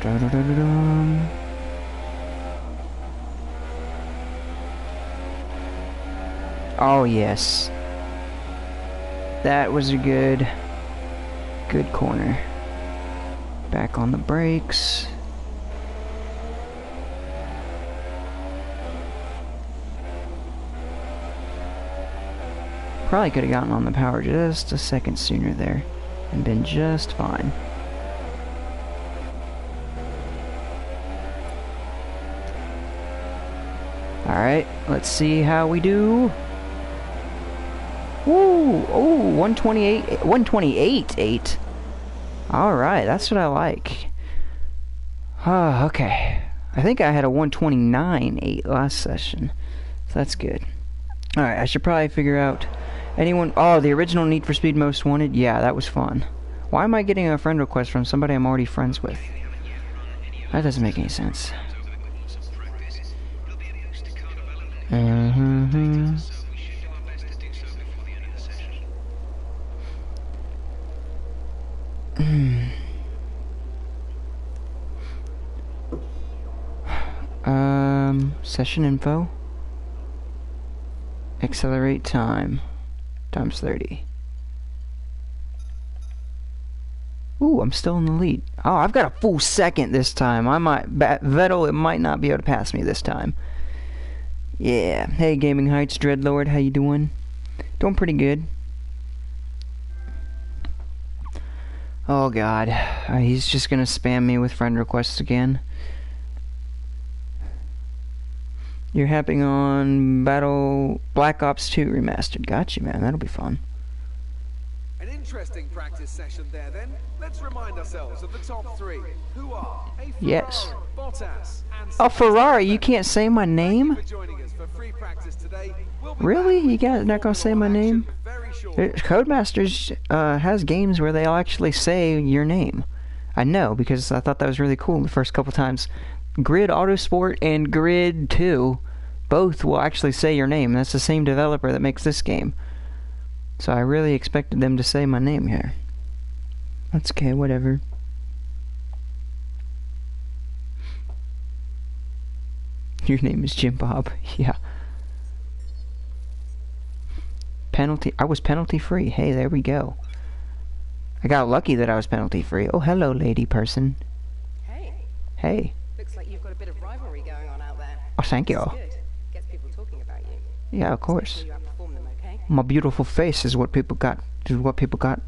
Da-da-da-da-dum. Oh yes, that was a good corner. Back on the brakes. Probably could have gotten on the power just a second sooner there and been just fine. Alright, let's see how we do. Woo! Oh, 128.8. Alright, that's what I like. Oh, okay. I think I had a 129.8 last session. So that's good. Alright, I should probably figure out anyone. Oh, the original Need for Speed Most Wanted? Yeah, that was fun. Why am I getting a friend request from somebody I'm already friends with? That doesn't make any sense. Session info. Accelerate time. Times 30. Ooh, I'm still in the lead. Oh, I've got a full second this time. Vettel, it might not be able to pass me this time. Yeah. Hey, Gaming Heights, Dreadlord, how you doing? Doing pretty good. Oh god, he's just gonna spam me with friend requests again. You're happing on Black Ops 2 Remastered. Gotcha, man. That'll be fun. An interesting practice session there then. Let's remind ourselves of the top 3. Who are a Ferrari, Yes. Bottas, and Oh, Ferrari, you can't say my name? for joining us for free practice today. We'll be Really? back You guys not gonna say my name? very shortly. Codemasters has games where they'll actually say your name. I know, because I thought that was really cool the first couple times. Grid Autosport and Grid 2 both will actually say your name. That's the same developer that makes this game. So I really expected them to say my name here. That's okay, whatever. Your name is Jim Bob. Yeah. I was penalty free. Hey, there we go. I got lucky that I was penalty free. Oh, hello, lady person. Hey, Hey. looks like you've got a bit of rivalry going on out there. Oh, thank you. It's good. Gets people talking about you. Yeah, of Make course. sure you outperform them, okay? My beautiful face is what people got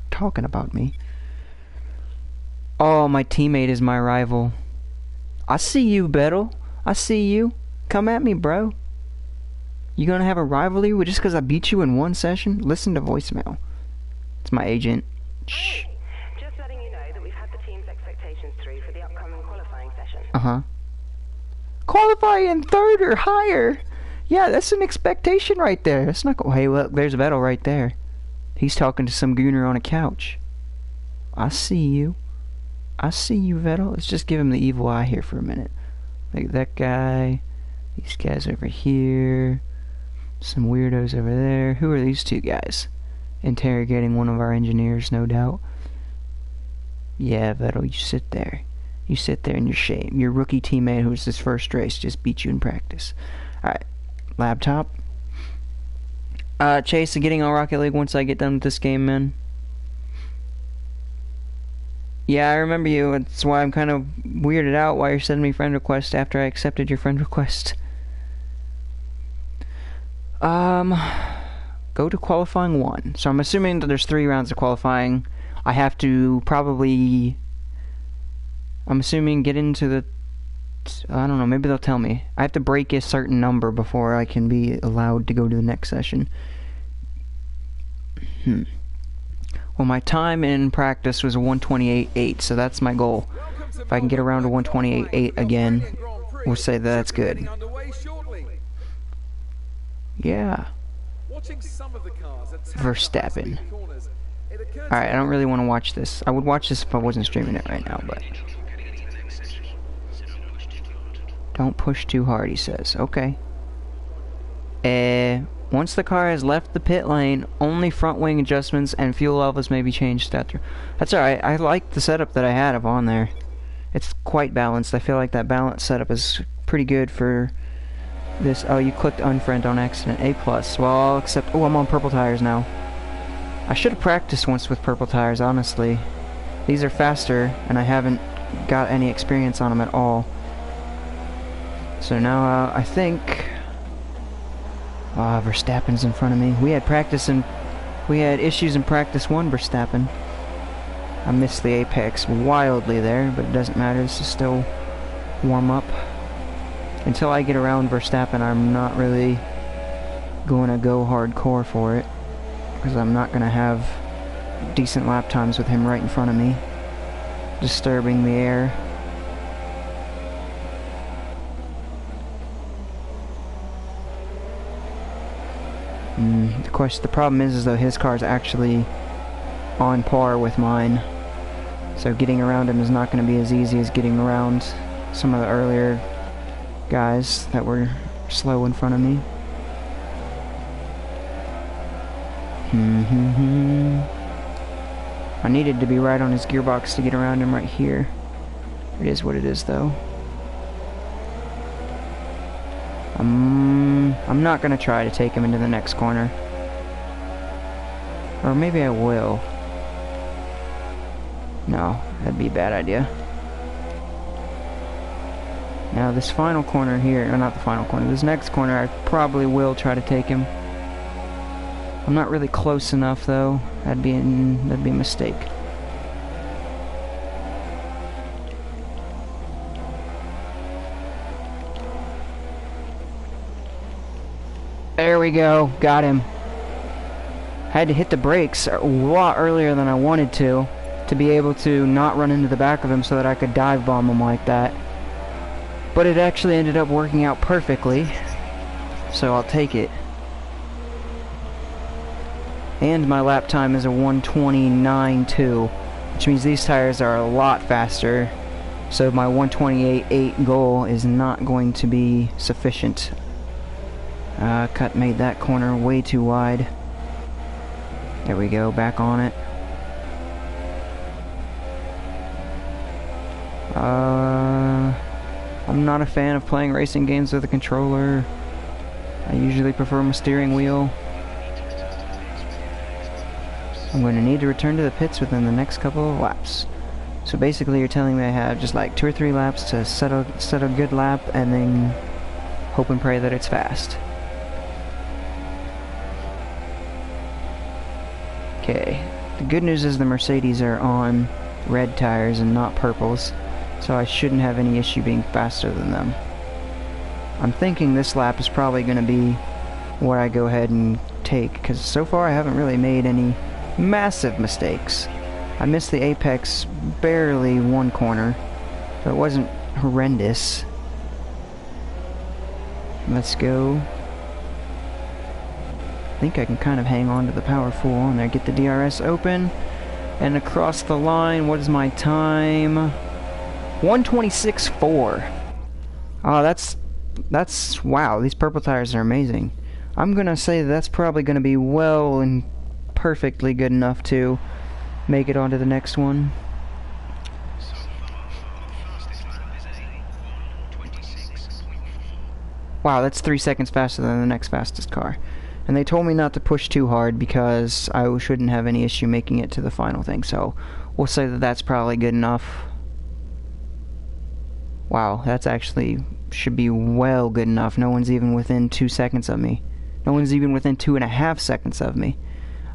talking about me. Oh, my teammate is my rival. I see you, Bettel. I see you. Come at me, bro. You gonna have a rivalry just because I beat you in one session? Listen to voicemail. It's my agent. Shh. Just letting you know that we've had the team's expectations through for the upcoming qualifying session. Uh-huh. Qualify in third or higher. Yeah, that's an expectation right there. That's not hey, look, there's Vettel right there. He's talking to some gooner on a couch. I see you. I see you, Vettel. Let's just give him the evil eye here for a minute. Like that guy. These guys over here. Some weirdos over there. Who are these two guys? Interrogating one of our engineers, no doubt. Yeah, Vettel, you sit there. You sit there in your shame. Your rookie teammate who was his first race just beat you in practice. Alright. Laptop. Chase, getting on Rocket League once I get done with this game, man. Yeah, I remember you. That's why I'm kind of weirded out why you're sending me friend requests after I accepted your friend request. Go to qualifying 1. So I'm assuming that there's 3 rounds of qualifying. I have to probably... I'm assuming get into the... I don't know, maybe they'll tell me. I have to break a certain number before I can be allowed to go to the next session. Well, my time in practice was 128.8, so that's my goal. If I can get around to 128.8 again, we'll say that that's good. Yeah. Verstappen. Alright, I don't really want to watch this. I would watch this if I wasn't streaming it right now, but... Don't push too hard, he says. Okay. Once the car has left the pit lane, only front wing adjustments and fuel levels may be changed after. That's alright. I like the setup that I had up on there. It's quite balanced. I feel like that balanced setup is pretty good for this. Oh, you clicked unfriend on accident. A+. Well, I'll accept... Oh, I'm on purple tires now. I should have practiced once with purple tires, honestly. These are faster, and I haven't got any experience on them at all. So now, I think... Verstappen's in front of me. We had issues in practice 1, Verstappen. I missed the apex wildly there, but it doesn't matter. This is still warm up. Until I get around Verstappen, I'm not really going to go hardcore for it, because I'm not going to have decent lap times with him right in front of me, disturbing the air. Of course, the problem is though his car is actually on par with mine, so getting around him is not going to be as easy as getting around some of the earlier guys that were slow in front of me. I needed to be right on his gearbox to get around him right here. It is what it is though. I'm not gonna try to take him into the next corner. Or maybe I will. No, that'd be a bad idea. Now this final corner here, or not the final corner, this next corner I probably will try to take him. I'm not really close enough though. That'd be a mistake. There we go, got him. Had to hit the brakes a lot earlier than I wanted to be able to not run into the back of him so that I could dive bomb him like that. But it actually ended up working out perfectly, so I'll take it. And my lap time is a 129.2, which means these tires are a lot faster, so my 128.8 goal is not going to be sufficient. Made that corner way too wide. There we go, back on it. I'm not a fan of playing racing games with a controller. I usually prefer my steering wheel. I'm going to need to return to the pits within the next couple of laps. So basically you're telling me I have just like 2 or 3 laps to set a good lap and then hope and pray that it's fast. Okay. The good news is the Mercedes are on red tires and not purples, so I shouldn't have any issue being faster than them. I'm thinking this lap is probably going to be what I go ahead and take, because so far I haven't really made any massive mistakes. I missed the apex barely one corner, so it wasn't horrendous. Let's go. I think I can kind of hang on to the power full on there, get the DRS open, and across the line. What is my time? 1:26.4. Oh, that's wow, these purple tires are amazing. I'm gonna say that's probably gonna be well and perfectly good enough to make it onto the next one. Wow, that's 3 seconds faster than the next fastest car. And they told me not to push too hard because I shouldn't have any issue making it to the final thing, so we'll say that that's probably good enough. Wow, that's actually should be well good enough. No one's even within 2 seconds of me. No one's even within 2.5 seconds of me.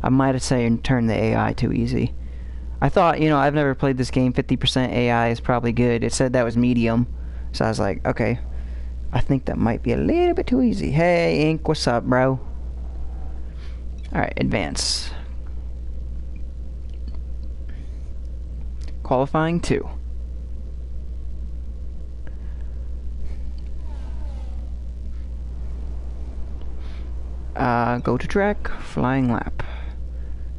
I might have said turned the AI too easy. I thought, you know, I've never played this game. 50% AI is probably good. It said that was medium, so I was like, okay, I think that might be a little bit too easy. Hey, Ink, what's up, bro? Alright, advance. Qualifying 2. Go to track, flying lap.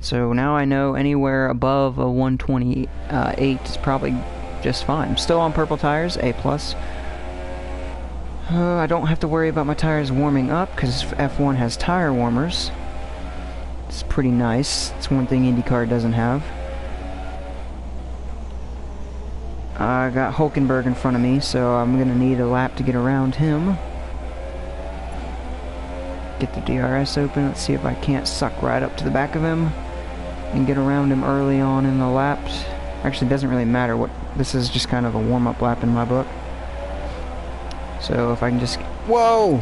So now I know anywhere above a 128 is probably just fine. I'm still on purple tires, A+. I don't have to worry about my tires warming up because F1 has tire warmers. It's pretty nice. It's one thing IndyCar doesn't have. I got Hulkenberg in front of me, so I'm going to need a lap to get around him. Get the DRS open. Let's see if I can't suck right up to the back of him and get around him early on in the laps. Actually, it doesn't really matter what. This is just kind of a warm-up lap in my book. So if I can just... Whoa!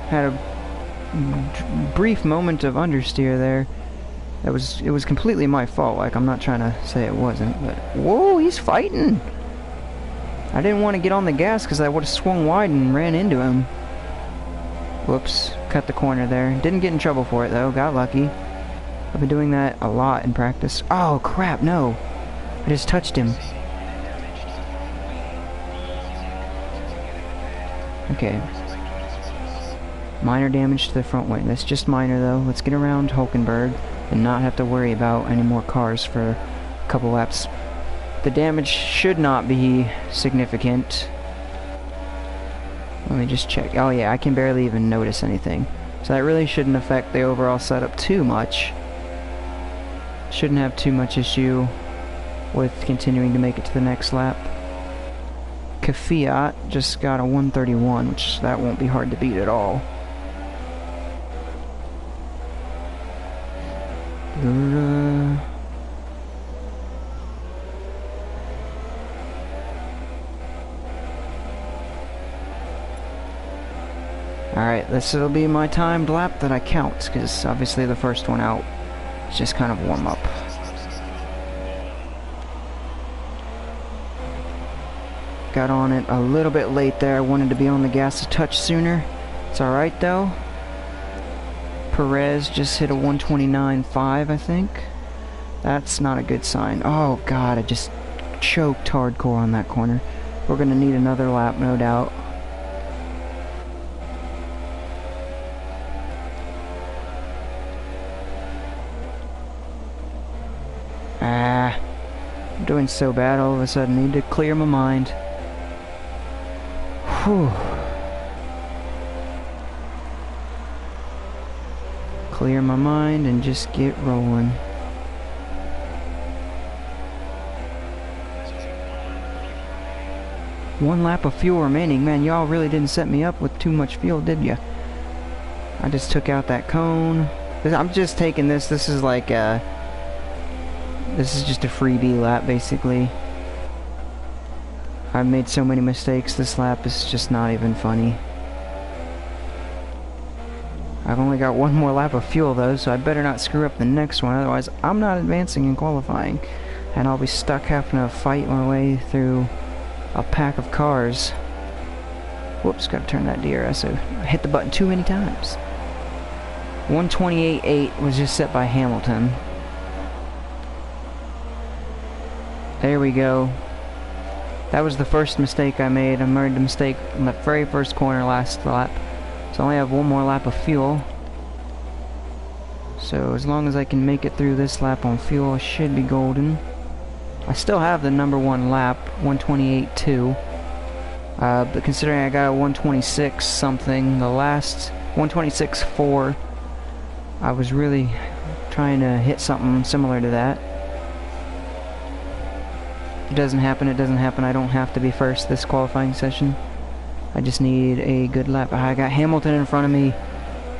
Had a brief moment of understeer there. It was completely my fault. Like, I'm not trying to say it wasn't, but whoa, he's fighting. I didn't want to get on the gas because I would have swung wide and ran into him. Whoops, cut the corner there. Didn't get in trouble for it though. Got lucky. I've been doing that a lot in practice. Oh crap! No, I just touched him. Okay. Minor damage to the front wing. That's just minor though. Let's get around Hulkenberg and not have to worry about any more cars for a couple laps. The damage should not be significant. Let me just check. Oh yeah, I can barely even notice anything. So that really shouldn't affect the overall setup too much. Shouldn't have too much issue with continuing to make it to the next lap. Kvyat just got a 131, which that won't be hard to beat at all. Alright, this will be my timed lap that I count, because obviously the first one out is just kind of warm up. Got on it a little bit late there. I wanted to be on the gas a touch sooner. It's alright though. Perez just hit a 129.5, I think. That's not a good sign. Oh god, I just choked hardcore on that corner. We're gonna need another lap, no doubt. I'm doing so bad all of a sudden. I need to clear my mind. Whew. Clear my mind and just get rolling. One lap of fuel remaining. Man, y'all really didn't set me up with too much fuel, did ya? I just took out that cone. I'm just taking this. This is like this is just a freebie lap, basically. I've made so many mistakes. This lap is just not even funny. I've only got one more lap of fuel though, so I better not screw up the next one, otherwise I'm not advancing in qualifying. And I'll be stuck having to fight my way through a pack of cars. Whoops, gotta turn that DRS over. I hit the button too many times. 128.8 was just set by Hamilton. There we go. That was the first mistake I made. I made the mistake in the very first corner last lap. So I only have one more lap of fuel. So as long as I can make it through this lap on fuel, I should be golden. I still have the number one lap, 128.2. But considering I got a 126 something, the last 126.4, I was really trying to hit something similar to that. It doesn't happen, it doesn't happen. I don't have to be first this qualifying session. I just need a good lap. I got Hamilton in front of me.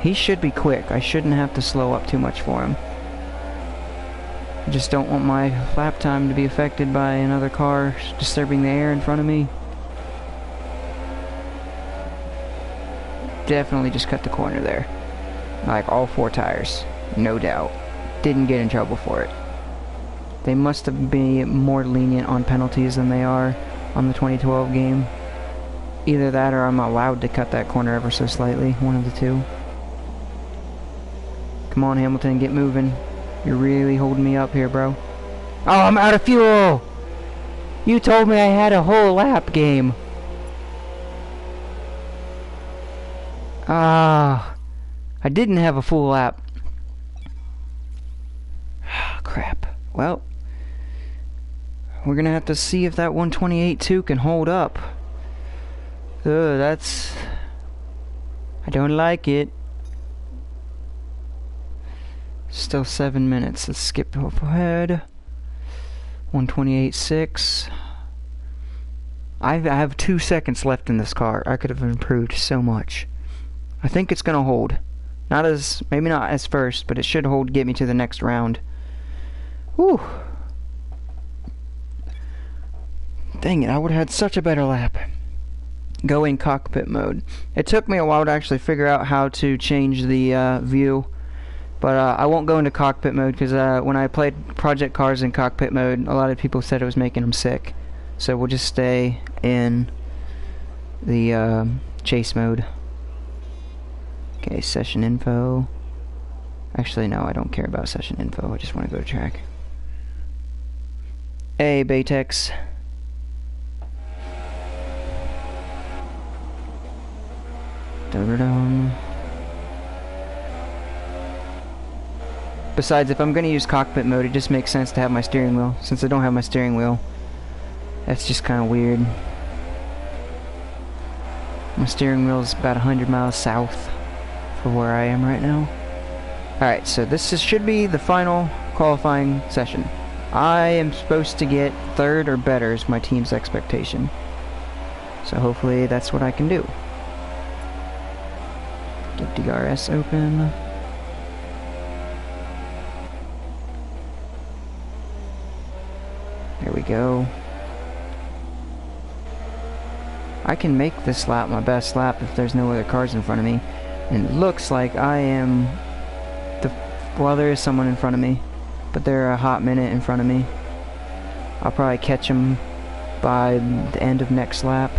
He should be quick. I shouldn't have to slow up too much for him. I just don't want my lap time to be affected by another car disturbing the air in front of me. Definitely just cut the corner there. Like all four tires. No doubt. Didn't get in trouble for it. They must have been more lenient on penalties than they are on the 2012 game. Either that or I'm allowed to cut that corner ever so slightly. One of the two. Come on, Hamilton, get moving. You're really holding me up here, bro. Oh, I'm out of fuel! You told me I had a whole lap game. Ah, I didn't have a full lap. Crap. Well, we're gonna have to see if that 128.2 can hold up. That's... I don't like it. Still 7 minutes. Let's skip ahead. 128.6. I have 2 seconds left in this car. I could have improved so much. I think it's gonna hold. Not as... maybe not as first, but it should hold, get me to the next round. Whew. Dang it, I would have had such a better lap. Go in cockpit mode. It took me a while to actually figure out how to change the view. But I won't go into cockpit mode because when I played Project Cars in cockpit mode, a lot of people said it was making them sick. So we'll just stay in the chase mode. Okay, session info. Actually, no, I don't care about session info. I just want to go to track. Hey, Baytex. Dun-dun-dun. Besides, if I'm going to use cockpit mode, it just makes sense to have my steering wheel. Since I don't have my steering wheel, that's just kind of weird. My steering wheel is about 100 miles south for where I am right now. Alright, so this should be the final qualifying session. I am supposed to get third or better is my team's expectation. So hopefully that's what I can do. Get DRS open. There we go. I can make this lap my best lap if there's no other cars in front of me. And it looks like I am the... well, there is someone in front of me. But they're a hot minute in front of me. I'll probably catch them by the end of next lap.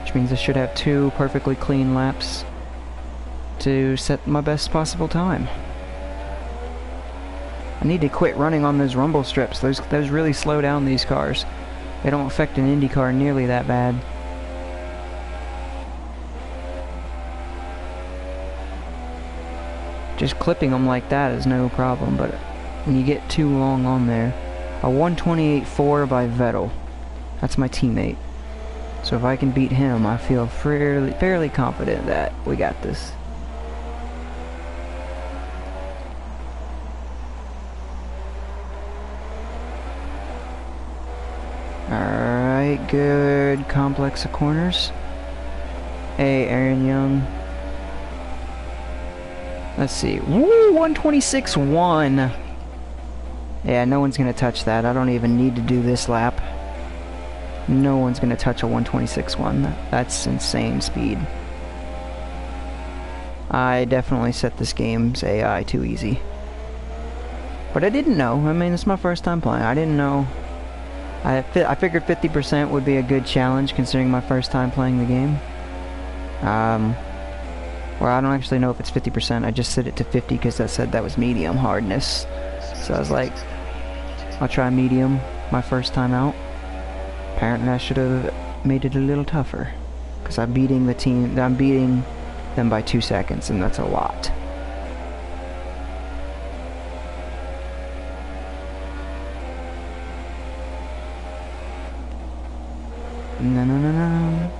Which means I should have 2 perfectly clean laps to set my best possible time. I need to quit running on those rumble strips. Those really slow down these cars. They don't affect an Indy car nearly that bad. Just clipping them like that is no problem, but when you get too long on there... A 128.4 by Vettel. That's my teammate. So if I can beat him, I feel fairly confident that we got this. Alright, good complex of corners. Hey, Aaron Young. Let's see. Woo, 126.1. Yeah, no one's gonna touch that. I don't even need to do this lap. No one's gonna touch a 126.1. That's insane speed. I definitely set this game's AI too easy. But I didn't know. I mean, it's my first time playing. I didn't know. I figured 50% would be a good challenge considering my first time playing the game. Well, I don't actually know if it's 50%. I just set it to 50 because that said that was medium hardness. So I was like, I'll try medium my first time out. Apparently I should have made it a little tougher. Because I'm beating them by 2 seconds, and that's a lot. No.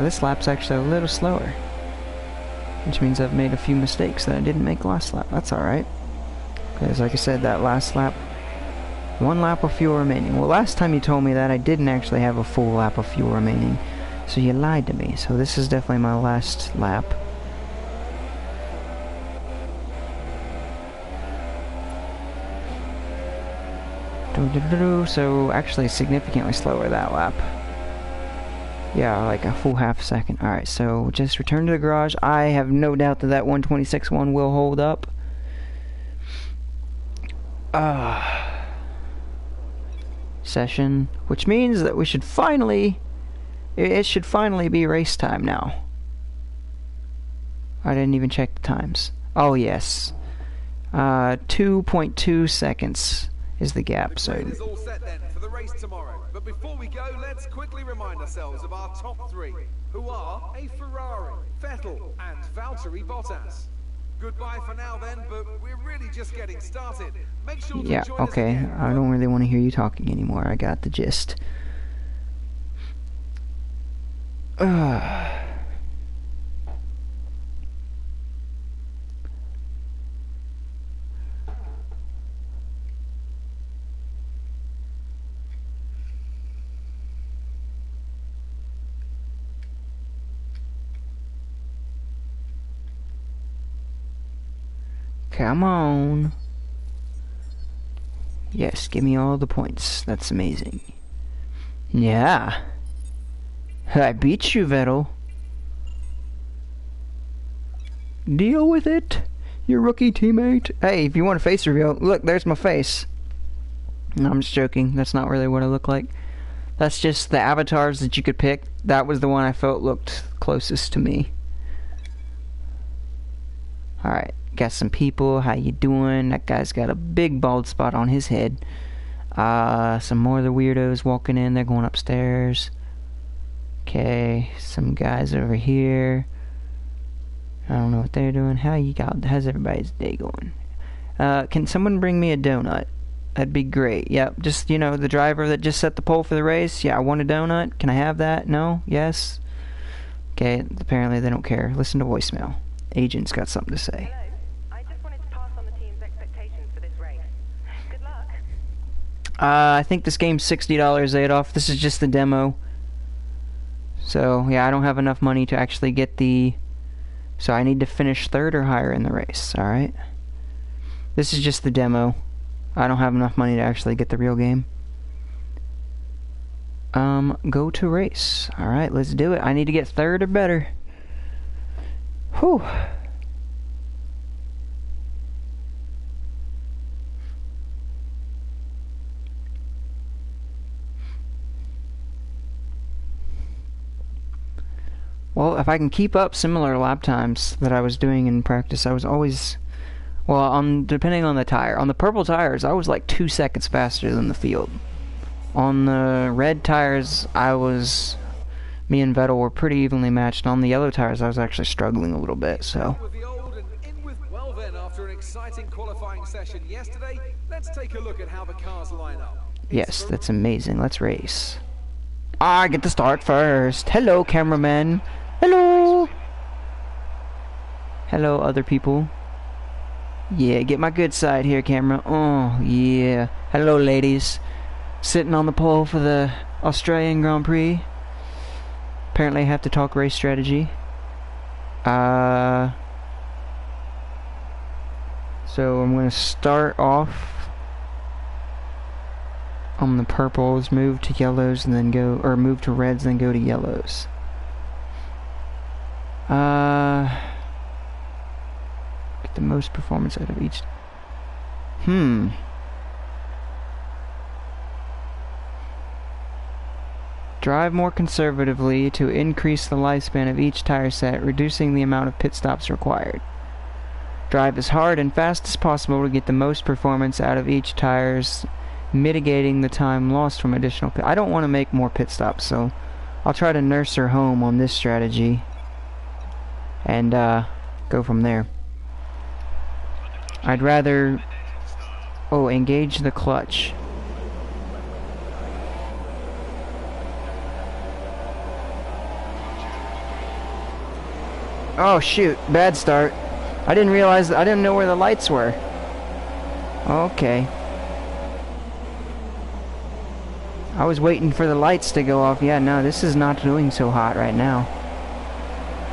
This lap's actually a little slower. Which means I've made a few mistakes that I didn't make last lap. That's alright. Because like I said, that last lap, 1 lap of fuel remaining. Well, last time you told me that, I didn't actually have a full lap of fuel remaining. So you lied to me. So this is definitely my last lap. So actually significantly slower that lap. Yeah, like a full half second. Alright, so just return to the garage. I have no doubt that that 126.1 will hold up. Session, which means that we should finally... It should finally be race time now. I didn't even check the times. Oh, yes. 2.2 seconds is the gap, so... is all set then for the race tomorrow. But before we go, let's quickly remind ourselves of our top 3, who are a Ferrari, Vettel, and Valtteri Bottas. Goodbye for now then, but we're really just getting started. Make sure to join us again. I don't really want to hear you talking anymore. I got the gist. Come on. Yes, give me all the points. That's amazing. Yeah. I beat you, Vettel. Deal with it, your rookie teammate. Hey, if you want a face reveal, look, there's my face. No, I'm just joking. That's not really what I look like. That's just the avatars that you could pick. That was the one I felt looked closest to me. Alright, got some people. How you doing? That guy's got a big bald spot on his head. Some more of the weirdos walking in. They're going upstairs. Okay, some guys over here. I don't know what they're doing. How's everybody's day going? Can someone bring me a donut? That'd be great. Yep, just, you know, the driver that just set the pole for the race. Yeah, I want a donut. Can I have that? No? Yes? Okay, apparently they don't care. Listen to voicemail. Agent's got something to say. Hello. I just wanted to pass on the team's expectations for this race. Good luck. I think this game's $60 Adolf. This is just the demo. So, yeah, I don't have enough money to actually get the... So I need to finish 3rd or higher in the race, alright? This is just the demo. I don't have enough money to actually get the real game. Go to race. Alright, let's do it. I need to get 3rd or better. Whew. Well, if I can keep up similar lap times that I was doing in practice, I was always... Well, depending on the tire. On the purple tires, I was like 2 seconds faster than the field. On the red tires, me and Vettel were pretty evenly matched. On the yellow tires, I was actually struggling a little bit, so... Well then, after an exciting qualifying session yesterday, let's take a look at how the cars line up. Yes, that's amazing. Let's race. I get to start first. Hello, cameraman. Hello. Hello, other people. Yeah, get my good side here, camera. Oh, yeah. Hello, ladies. Sitting on the pole for the Australian Grand Prix. Apparently I have to talk race strategy. So I'm gonna start off on the purples, move to yellows, and then go, or move to reds, then go to yellows. Get the most performance out of each. Drive more conservatively to increase the lifespan of each tire set, reducing the amount of pit stops required. Drive as hard and fast as possible to get the most performance out of each tires, mitigating the time lost from additional pit. I don't want to make more pit stops, so I'll try to nurse her home on this strategy and go from there. I'd rather... Oh, engage the clutch. Oh shoot, bad start. I didn't realize, I didn't know where the lights were. Okay. I was waiting for the lights to go off. Yeah, no, this is not doing so hot right now.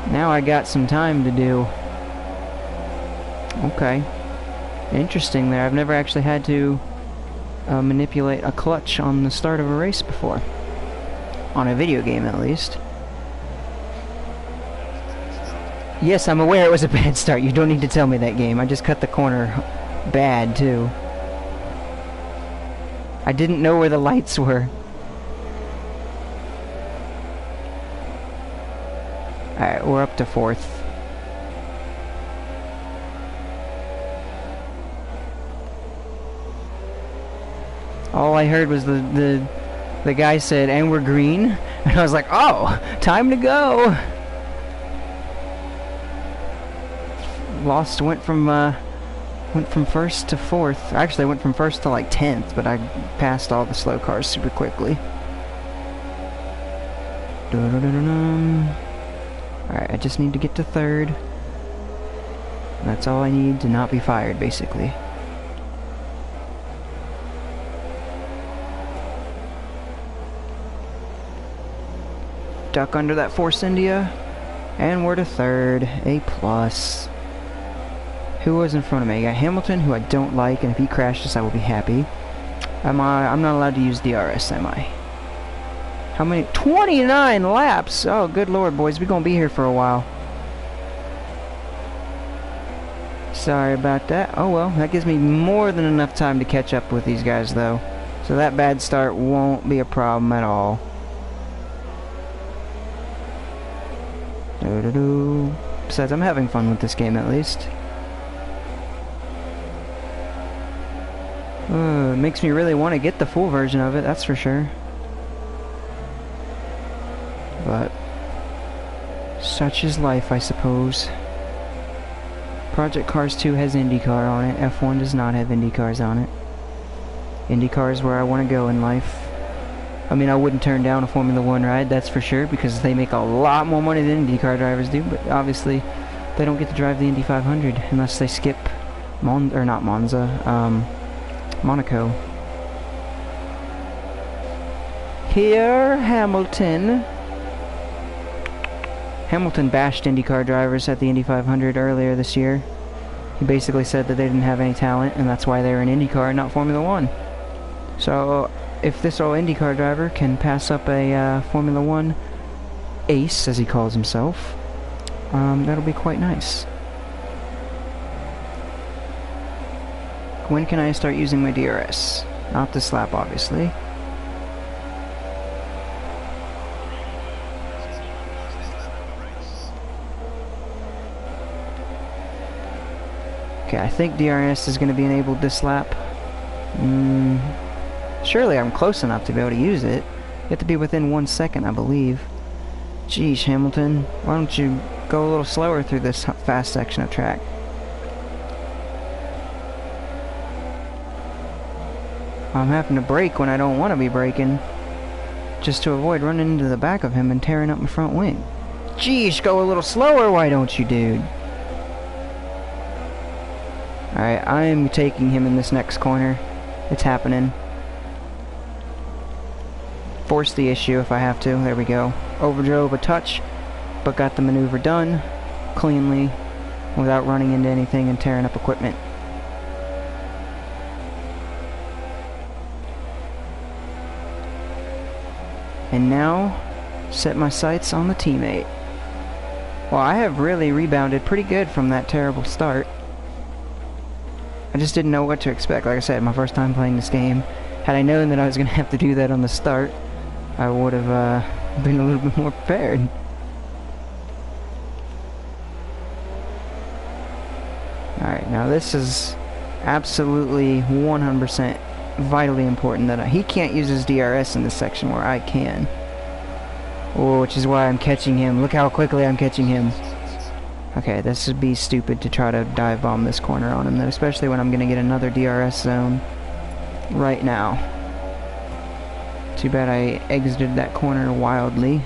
Now I got some time to do. Okay. Interesting there. I've never actually had to manipulate a clutch on the start of a race before. On a video game, at least. Yes, I'm aware it was a bad start. You don't need to tell me that, game. I just cut the corner bad, too. I didn't know where the lights were. Alright, we're up to 4th. All I heard was the guy said, "And we're green," and I was like, "Oh, time to go." Went from 1st to 4th. Actually, I went from 1st to like 10th, but I passed all the slow cars super quickly. Alright, I just need to get to 3rd. That's all I need to not be fired, basically. Duck under that Force India. And we're to 3rd. A+. Who was in front of me? I got Hamilton, who I don't like, and if he crashes, I will be happy. I'm not allowed to use DRS, am I? How many? 29 laps! Oh, good lord, boys. We're gonna be here for a while. Sorry about that. Oh well, that gives me more than enough time to catch up with these guys, though. So that bad start won't be a problem at all. Besides, I'm having fun with this game, at least. It makes me really want to get the full version of it, that's for sure. But such is life, I suppose. Project Cars 2 has IndyCar on it. F1 does not have IndyCars on it. IndyCar is where I want to go in life. I mean, I wouldn't turn down a Formula 1 ride, that's for sure, because they make a lot more money than IndyCar drivers do, but obviously they don't get to drive the Indy 500 unless they skip Monaco. Here, Hamilton. Hamilton bashed IndyCar drivers at the Indy 500 earlier this year. He basically said that they didn't have any talent, and that's why they were in IndyCar and not Formula 1. So, if this old IndyCar driver can pass up a Formula 1 ace, as he calls himself, that'll be quite nice. When can I start using my DRS? Not this lap, obviously. Okay, I think DRS is going to be enabled this lap. Surely I'm close enough to be able to use it. You have to be within 1 second, I believe. Geesh, Hamilton. Why don't you go a little slower through this fast section of track? I'm having to brake when I don't want to be braking, just to avoid running into the back of him and tearing up my front wing. Geesh, go a little slower, why don't you, dude? Alright, I'm taking him in this next corner. It's happening. Force the issue if I have to. There we go. Overdrove a touch, but got the maneuver done. cleanly without running into anything and tearing up equipment. And now, set my sights on the teammate. Well, I have really rebounded pretty good from that terrible start. I just didn't know what to expect. Like I said, my first time playing this game. Had I known that I was going to have to do that on the start, I would have been a little bit more prepared. Alright, now this is absolutely 100% vitally important that he can't use his DRS in this section where I can. Oh, which is why I'm catching him. Look how quickly I'm catching him. Okay, this would be stupid to try to dive bomb this corner on him, though, especially when I'm going to get another DRS zone right now. Too bad I exited that corner wildly.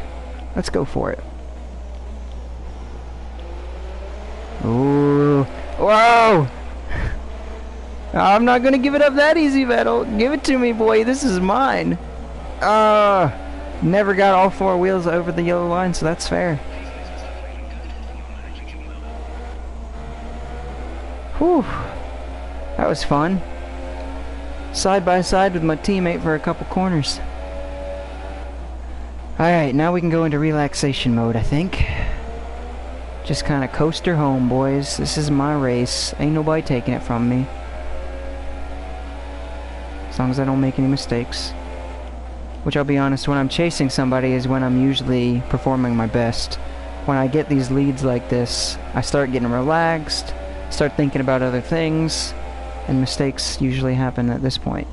Let's go for it. Ooh. Whoa! I'm not going to give it up that easy, Vettel. Give it to me, boy. This is mine. Never got all four wheels over the yellow line, so that's fair. Whew. That was fun. Side by side with my teammate for a couple corners. Alright, now we can go into relaxation mode, I think. Just kind of coaster home, boys. This is my race. Ain't nobody taking it from me. As long as I don't make any mistakes. Which, I'll be honest, when I'm chasing somebody is when I'm usually performing my best. When I get these leads like this, I start getting relaxed, start thinking about other things, and mistakes usually happen at this point.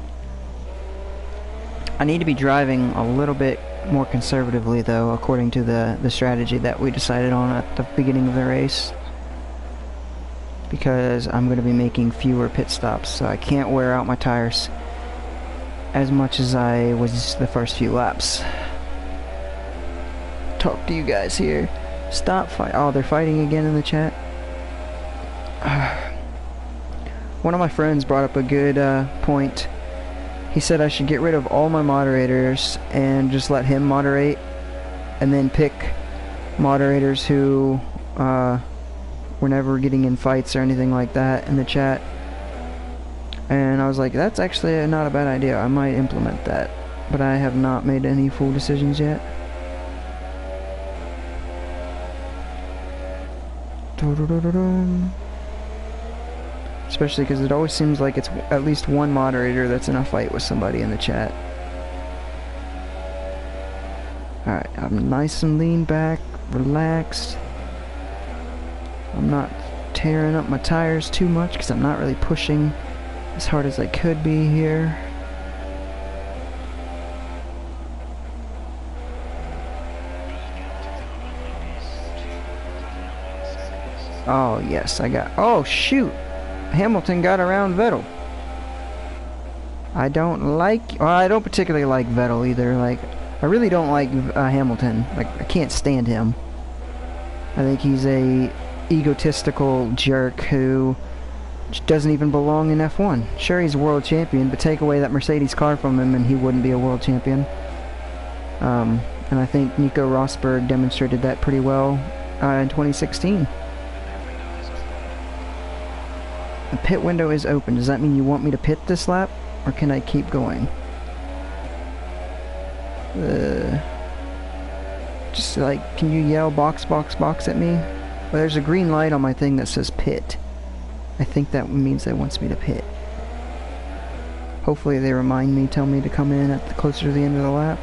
I need to be driving a little bit more conservatively, though, according to the strategy that we decided on at the beginning of the race. Because I'm going to be making fewer pit stops, so I can't wear out my tires as much as I was the first few laps. Talk to you guys here. Stop fight. Oh, they're fighting again in the chat. One of my friends brought up a good point. He said I should get rid of all my moderators and just let him moderate, and then pick moderators who were never getting in fights or anything like that in the chat. And I was like, that's actually not a bad idea. I might implement that, but I have not made any full decisions yet. Especially because it always seems like it's at least one moderator that's in a fight with somebody in the chat. Alright, I'm nice and lean back, relaxed. I'm not tearing up my tires too much because I'm not really pushing as hard as I could be here. Oh yes, I got... Oh shoot! Hamilton got around Vettel. I don't like... Well, I don't particularly like Vettel either. Like, I really don't like Hamilton. Like, I can't stand him. I think he's a egotistical jerk who doesn't even belong in F1. Sure, he's a world champion, but take away that Mercedes car from him and he wouldn't be a world champion. And I think Nico Rosberg demonstrated that pretty well in 2016. The pit window is open. Does that mean you want me to pit this lap? Or can I keep going? Just like, can you yell box, box, box at me? Well, there's a green light on my thing that says pit. I think that means it wants me to pit. Hopefully they remind me, tell me to come in at closer to the end of the lap.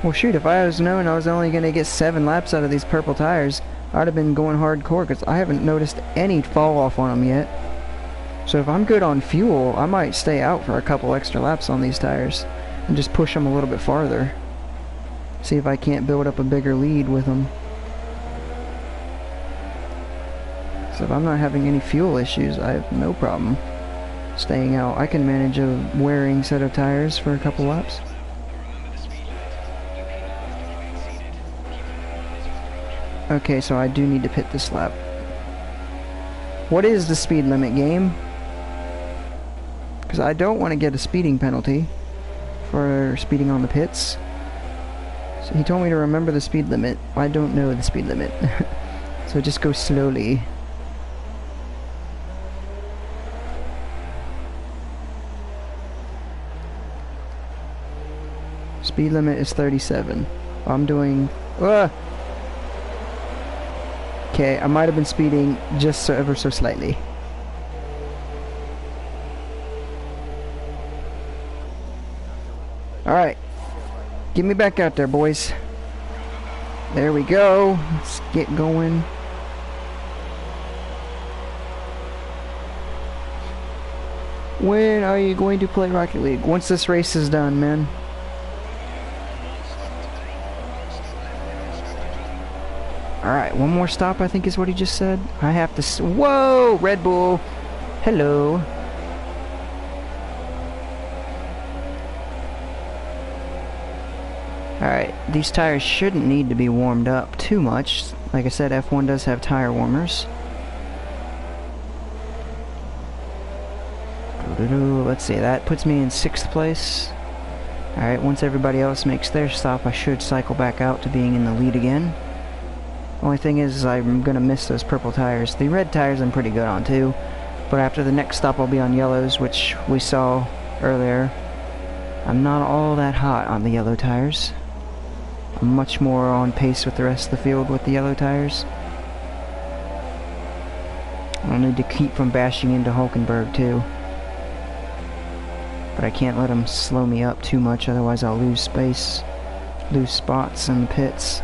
Well shoot, if I was known I was only going to get 7 laps out of these purple tires, I'd have been going hardcore because I haven't noticed any fall off on them yet. So if I'm good on fuel, I might stay out for a couple extra laps on these tires and just push them a little bit farther. See if I can't build up a bigger lead with them. So if I'm not having any fuel issues, I have no problem staying out. I can manage a wearing set of tires for a couple laps. Okay, so I do need to pit this lap. What is the speed limit, game? Because I don't want to get a speeding penalty for speeding on the pits. So he told me to remember the speed limit. I don't know the speed limit. So just go slowly. Speed limit is 37. I'm doing... Okay, I might have been speeding just ever so slightly. Alright. Get me back out there, boys. There we go. Let's get going. When are you going to play Rocket League? Once this race is done, man. Alright, one more stop, I think is what he just said. I have to... Whoa! Red Bull! Hello! Alright, these tires shouldn't need to be warmed up too much. Like I said, F1 does have tire warmers. Let's see, that puts me in 6th place. Alright, once everybody else makes their stop, I should cycle back out to being in the lead again. Only thing is, I'm gonna miss those purple tires. The red tires I'm pretty good on too, but after the next stop I'll be on yellows, which we saw earlier. I'm not all that hot on the yellow tires. I'm much more on pace with the rest of the field with the yellow tires. I'll need to keep from bashing into Hulkenberg too. But I can't let him slow me up too much, otherwise I'll lose space, lose spots in the pits.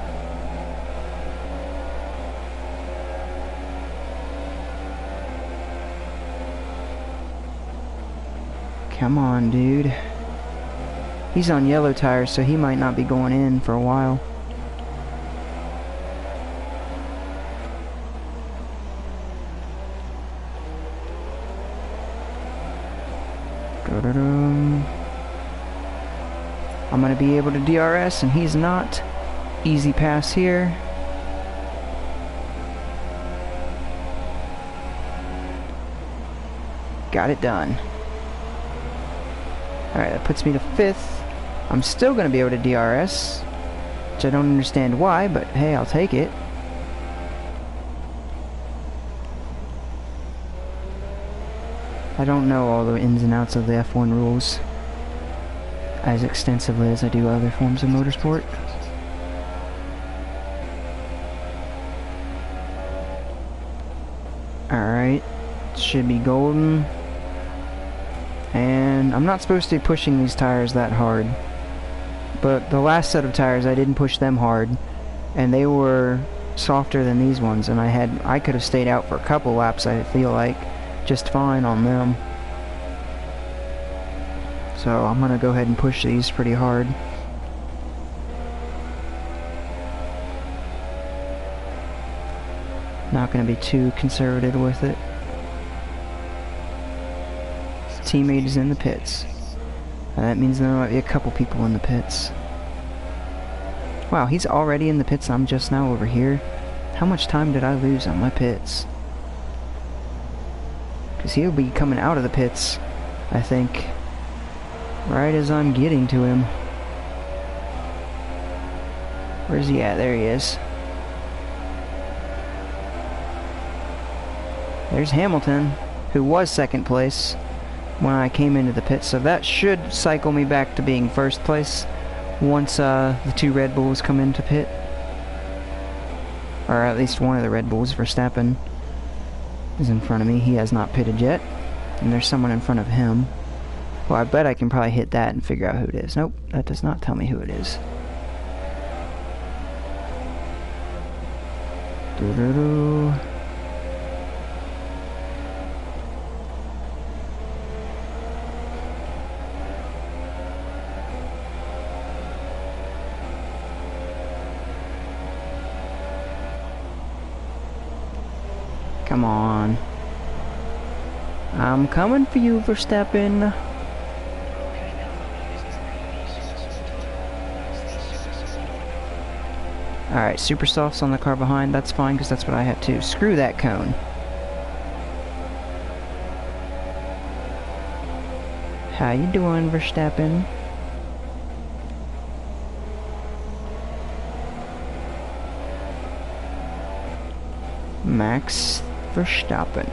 Come on, dude. He's on yellow tires, so he might not be going in for a while. I'm gonna be able to DRS, and he's not. Easy pass here. Got it done. Alright, that puts me to 5th. I'm still going to be able to DRS, which I don't understand why, but hey, I'll take it. I don't know all the ins and outs of the F1 rules as extensively as I do other forms of motorsport. Alright, should be golden. And I'm not supposed to be pushing these tires that hard. But the last set of tires, I didn't push them hard. And they were softer than these ones. And I could have stayed out for a couple laps, I feel like. Just fine on them. So I'm going to go ahead and push these pretty hard. Not going to be too conservative with it. Teammate is in the pits. That means there might be a couple people in the pits. Wow, he's already in the pits. I'm just now over here. How much time did I lose on my pits? Because he'll be coming out of the pits, I think, right as I'm getting to him. Where's he at? There he is. There's Hamilton, who was 2nd place when I came into the pit, so that should cycle me back to being 1st place once the 2 Red Bulls come into pit. Or at least one of the Red Bulls. Verstappen is in front of me. He has not pitted yet. And there's someone in front of him. Well, I bet I can probably hit that and figure out who it is. Nope, that does not tell me who it is. Doo-doo-doo. Come on. I'm coming for you, Verstappen. Alright, super softs on the car behind. That's fine, because that's what I have too. Screw that cone. How you doing, Verstappen? Max Verstappen.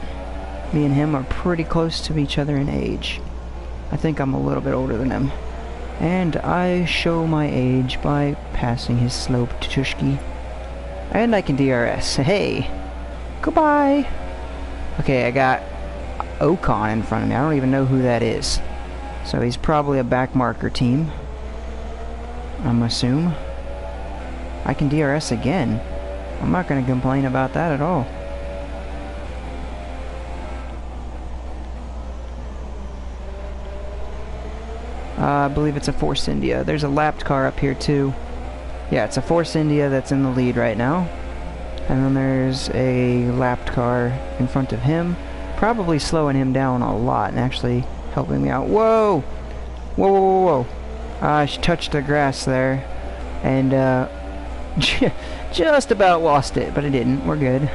Me and him are pretty close to each other in age. I think I'm a little bit older than him. And I show my age by passing his slope to Tushki. And I can DRS. Hey! Goodbye! Okay, I got Ocon in front of me. I don't even know who that is. So he's probably a backmarker team, I'm assume. I can DRS again. I'm not going to complain about that at all. I believe it's a Force India. There's a lapped car up here too. Yeah, it's a Force India that's in the lead right now. And then there's a lapped car in front of him. Probably slowing him down a lot and actually helping me out. Whoa! Whoa, whoa, whoa, whoa. I touched the grass there. And, just about lost it, but I didn't. We're good.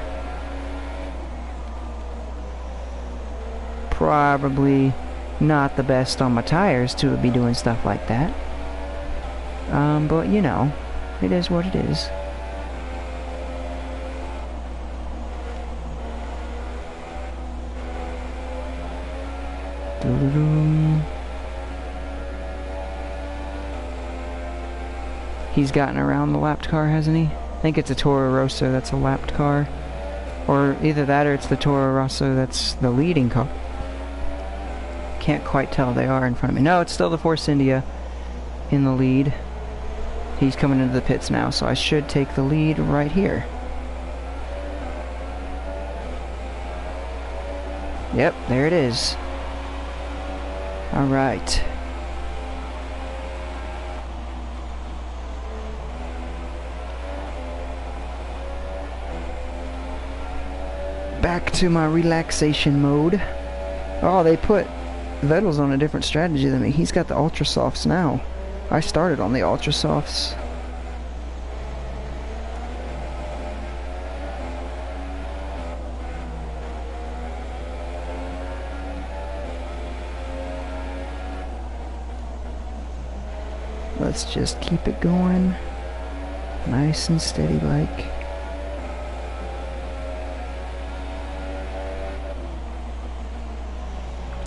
Probably not the best on my tires to be doing stuff like that. But you know, it is what it is. He's gotten around the lapped car, hasn't he? I think it's a Toro Rosso that's a lapped car. Or either that or it's the Toro Rosso that's the leading car. Can't quite tell. They are in front of me. No, it's still the Force India in the lead. He's coming into the pits now, so I should take the lead right here. Yep, there it is. Alright. Back to my relaxation mode. Oh, they put Vettel's on a different strategy than me. He's got the Ultra Softs now. I started on the Ultra Softs. Let's just keep it going. Nice and steady like.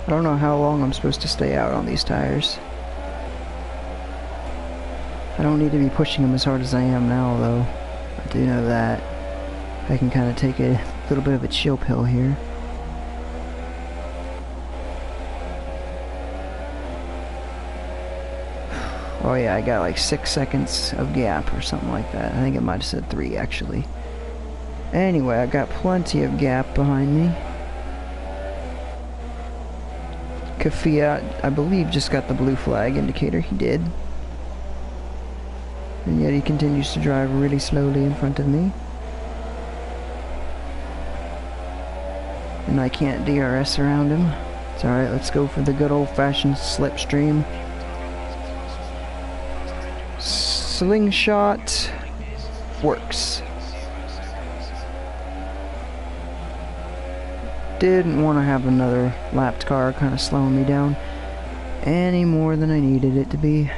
I don't know how long I'm supposed to stay out on these tires. I don't need to be pushing them as hard as I am now, though. I do know that. I can kind of take a little bit of a chill pill here. Oh yeah, I got like 6 seconds of gap or something like that. I think it might have said 3 actually. Anyway, I got plenty of gap behind me. Kvyat, I believe, just got the blue flag indicator. He did. And yet he continues to drive really slowly in front of me. And I can't DRS around him. It's alright, let's go for the good old-fashioned slipstream. Slingshot works. Didn't want to have another lapped car kind of slowing me down any more than I needed it to be.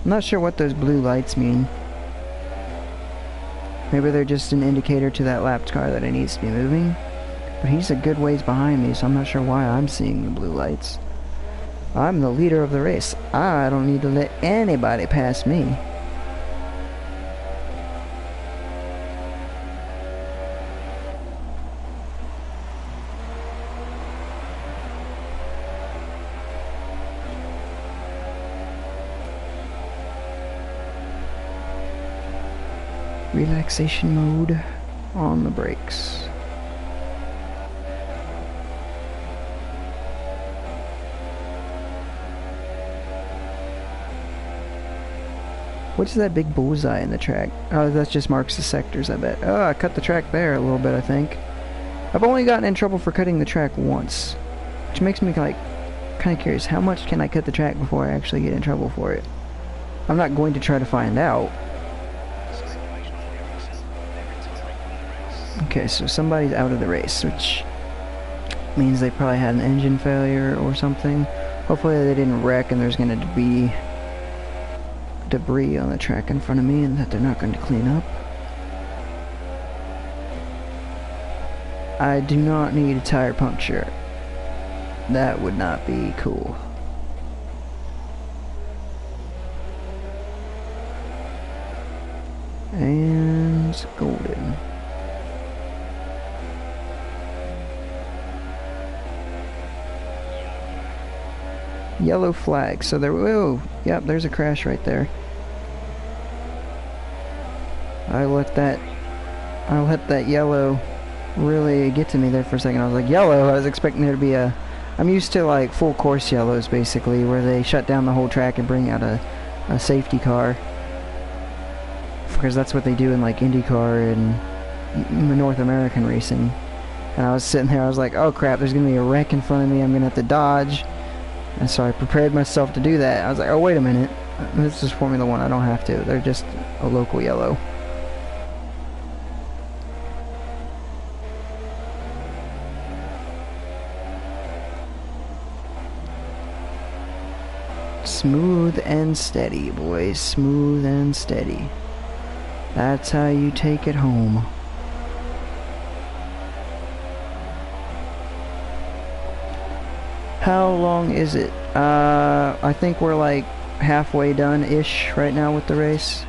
I'm not sure what those blue lights mean. Maybe they're just an indicator to that lapped car that it needs to be moving. But he's a good ways behind me, so I'm not sure why I'm seeing the blue lights. I'm the leader of the race. I don't need to let anybody pass me. Relaxation mode on the brakes. What is that big bullseye in the track? Oh, that just marks the sectors, I bet. Oh, I cut the track there a little bit, I think. I've only gotten in trouble for cutting the track once, which makes me like kind of curious. How much can I cut the track before I actually get in trouble for it? I'm not going to try to find out. Okay, so somebody's out of the race, which means they probably had an engine failure or something. Hopefully they didn't wreck and there's going to be debris on the track in front of me and that they're not going to clean up. I do not need a tire puncture. That would not be cool. And golden. Yellow flag. So there. Oh, yep. There's a crash right there. I let that yellow really get to me there for a second. I was like, yellow? I was expecting there to be a... I'm used to like full course yellows basically, where they shut down the whole track and bring out a safety car. Because that's what they do in like IndyCar and North American racing. And I was sitting there, I was like, oh crap, there's going to be a wreck in front of me, I'm going to have to dodge. And so I prepared myself to do that. I was like, oh wait a minute, this is Formula 1, I don't have to. They're just a local yellow. Smooth and steady, boys. Smooth and steady. That's how you take it home. How long is it? I think we're like halfway done-ish right now with the race.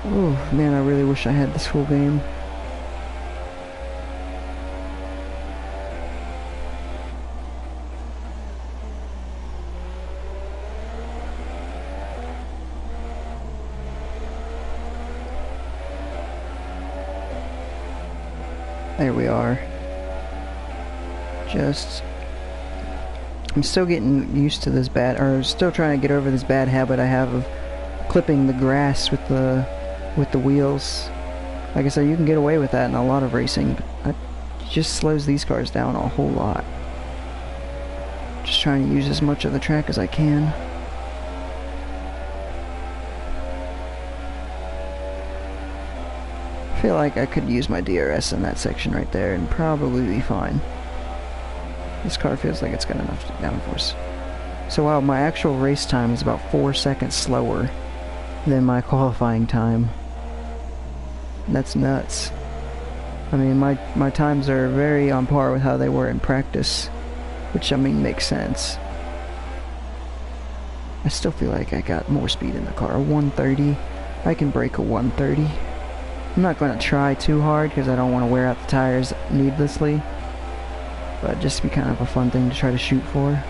Oh man, I really wish I had this full game. There we are. I'm still getting used to this still trying to get over this bad habit I have of clipping the grass with the wheels. Like I said, you can get away with that in a lot of racing, but it just slows these cars down a whole lot. Just trying to use as much of the track as I can. I feel like I could use my DRS in that section right there and probably be fine. This car feels like it's got enough downforce. So wow, my actual race time is about 4 seconds slower than my qualifying time. That's nuts. I mean, my times are very on par with how they were in practice, which I mean makes sense. I still feel like I got more speed in the car. A 130, I can break a 130. I'm not going to try too hard because I don't want to wear out the tires needlessly, but just be kind of a fun thing to try to shoot for.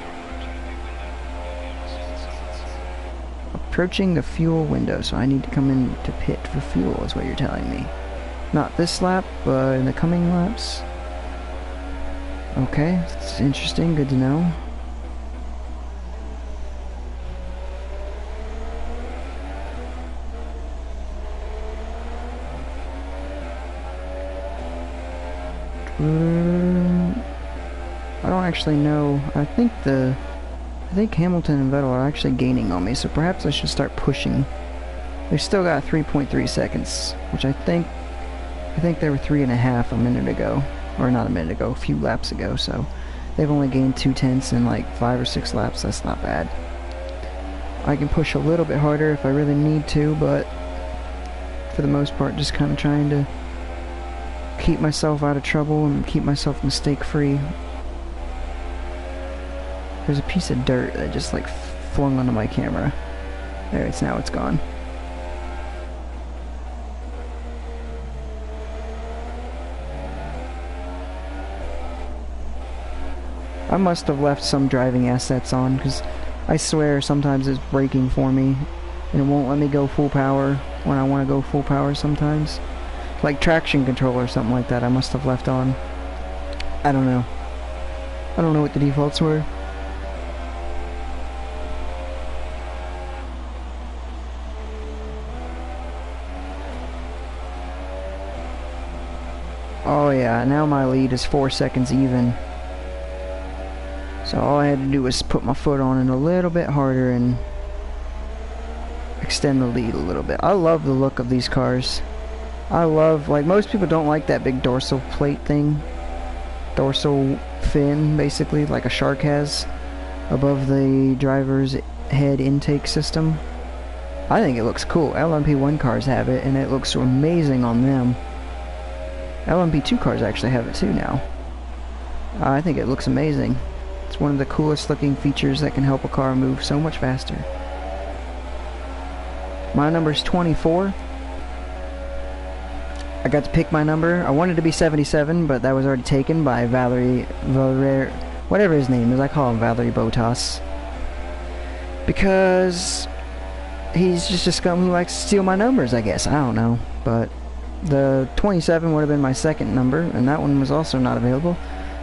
Approaching the fuel window, so I need to come into pit for fuel is what you're telling me. Not this lap, but in the coming laps. Okay, that's interesting, good to know. I don't actually know. I think Hamilton and Vettel are actually gaining on me, so perhaps I should start pushing. They've still got 3.3 seconds, which I think they were 3.5 a minute ago, or not a minute ago, a few laps ago. So they've only gained 2/10 in like 5 or 6 laps. That's not bad. I can push a little bit harder if I really need to, but for the most part, just kind of trying to keep myself out of trouble and keep myself mistake free. There's a piece of dirt that just like flung onto my camera. There, now it's gone. I must have left some driving assets on, because I swear sometimes it's braking for me and it won't let me go full power when I want to go full power sometimes. Like traction control or something like that I must have left on. I don't know. I don't know what the defaults were. Oh yeah, now my lead is 4 seconds even. So all I had to do was put my foot on it a little bit harder and extend the lead a little bit. I love the look of these cars. I love, like, most people don't like that big dorsal plate thing. Dorsal fin, basically, like a shark has. above the driver's head intake system. I think it looks cool. LMP1 cars have it, and it looks amazing on them. LMP2 cars actually have it too now. I think it looks amazing. It's one of the coolest looking features that can help a car move so much faster. My number's 24. I got to pick my number. I wanted to be 77, but that was already taken by Valerie, whatever his name is. I call him Valerie Bottas. Because he's just a scum who likes to steal my numbers, I guess. I don't know. But the 27 would have been my second number, and that one was also not available.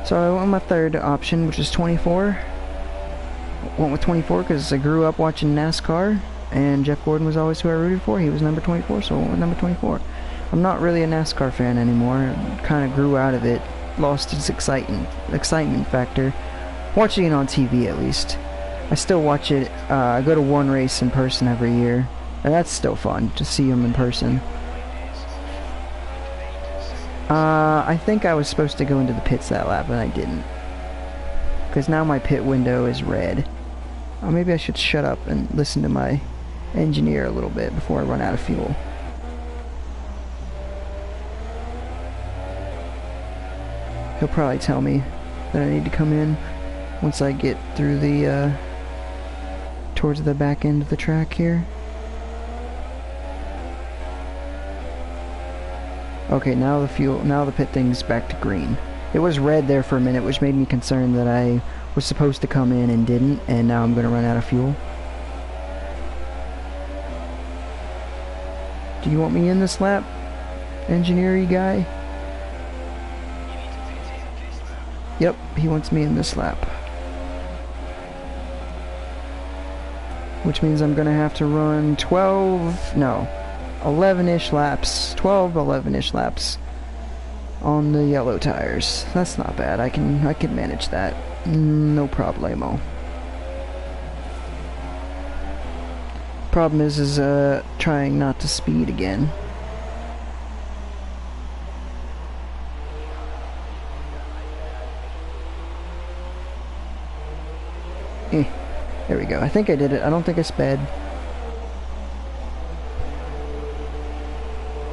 So I went with my third option, which is 24. Went with 24 because I grew up watching NASCAR, and Jeff Gordon was always who I rooted for. He was number 24, so I went with number 24. I'm not really a NASCAR fan anymore. Kind of grew out of it. Lost its excitement factor. Watching it on TV, at least. I still watch it. I go to one race in person every year, and that's still fun to see them in person. I think I was supposed to go into the pits that lap, and I didn't. Because now my pit window is red. Maybe I should shut up and listen to my engineer a little bit before I run out of fuel. He'll probably tell me that I need to come in once I get through the, towards the back end of the track here. Okay, now the pit thing's back to green. It was red there for a minute, which made me concerned that I was supposed to come in and didn't, and now I'm gonna run out of fuel. Do you want me in this lap, engineer-y guy? Yep, he wants me in this lap. Which means I'm gonna have to run 11-ish laps, 11-ish laps on the yellow tires. That's not bad. I can manage that. No problemo. Problem is trying not to speed again. There we go. I think I did it. I don't think I sped.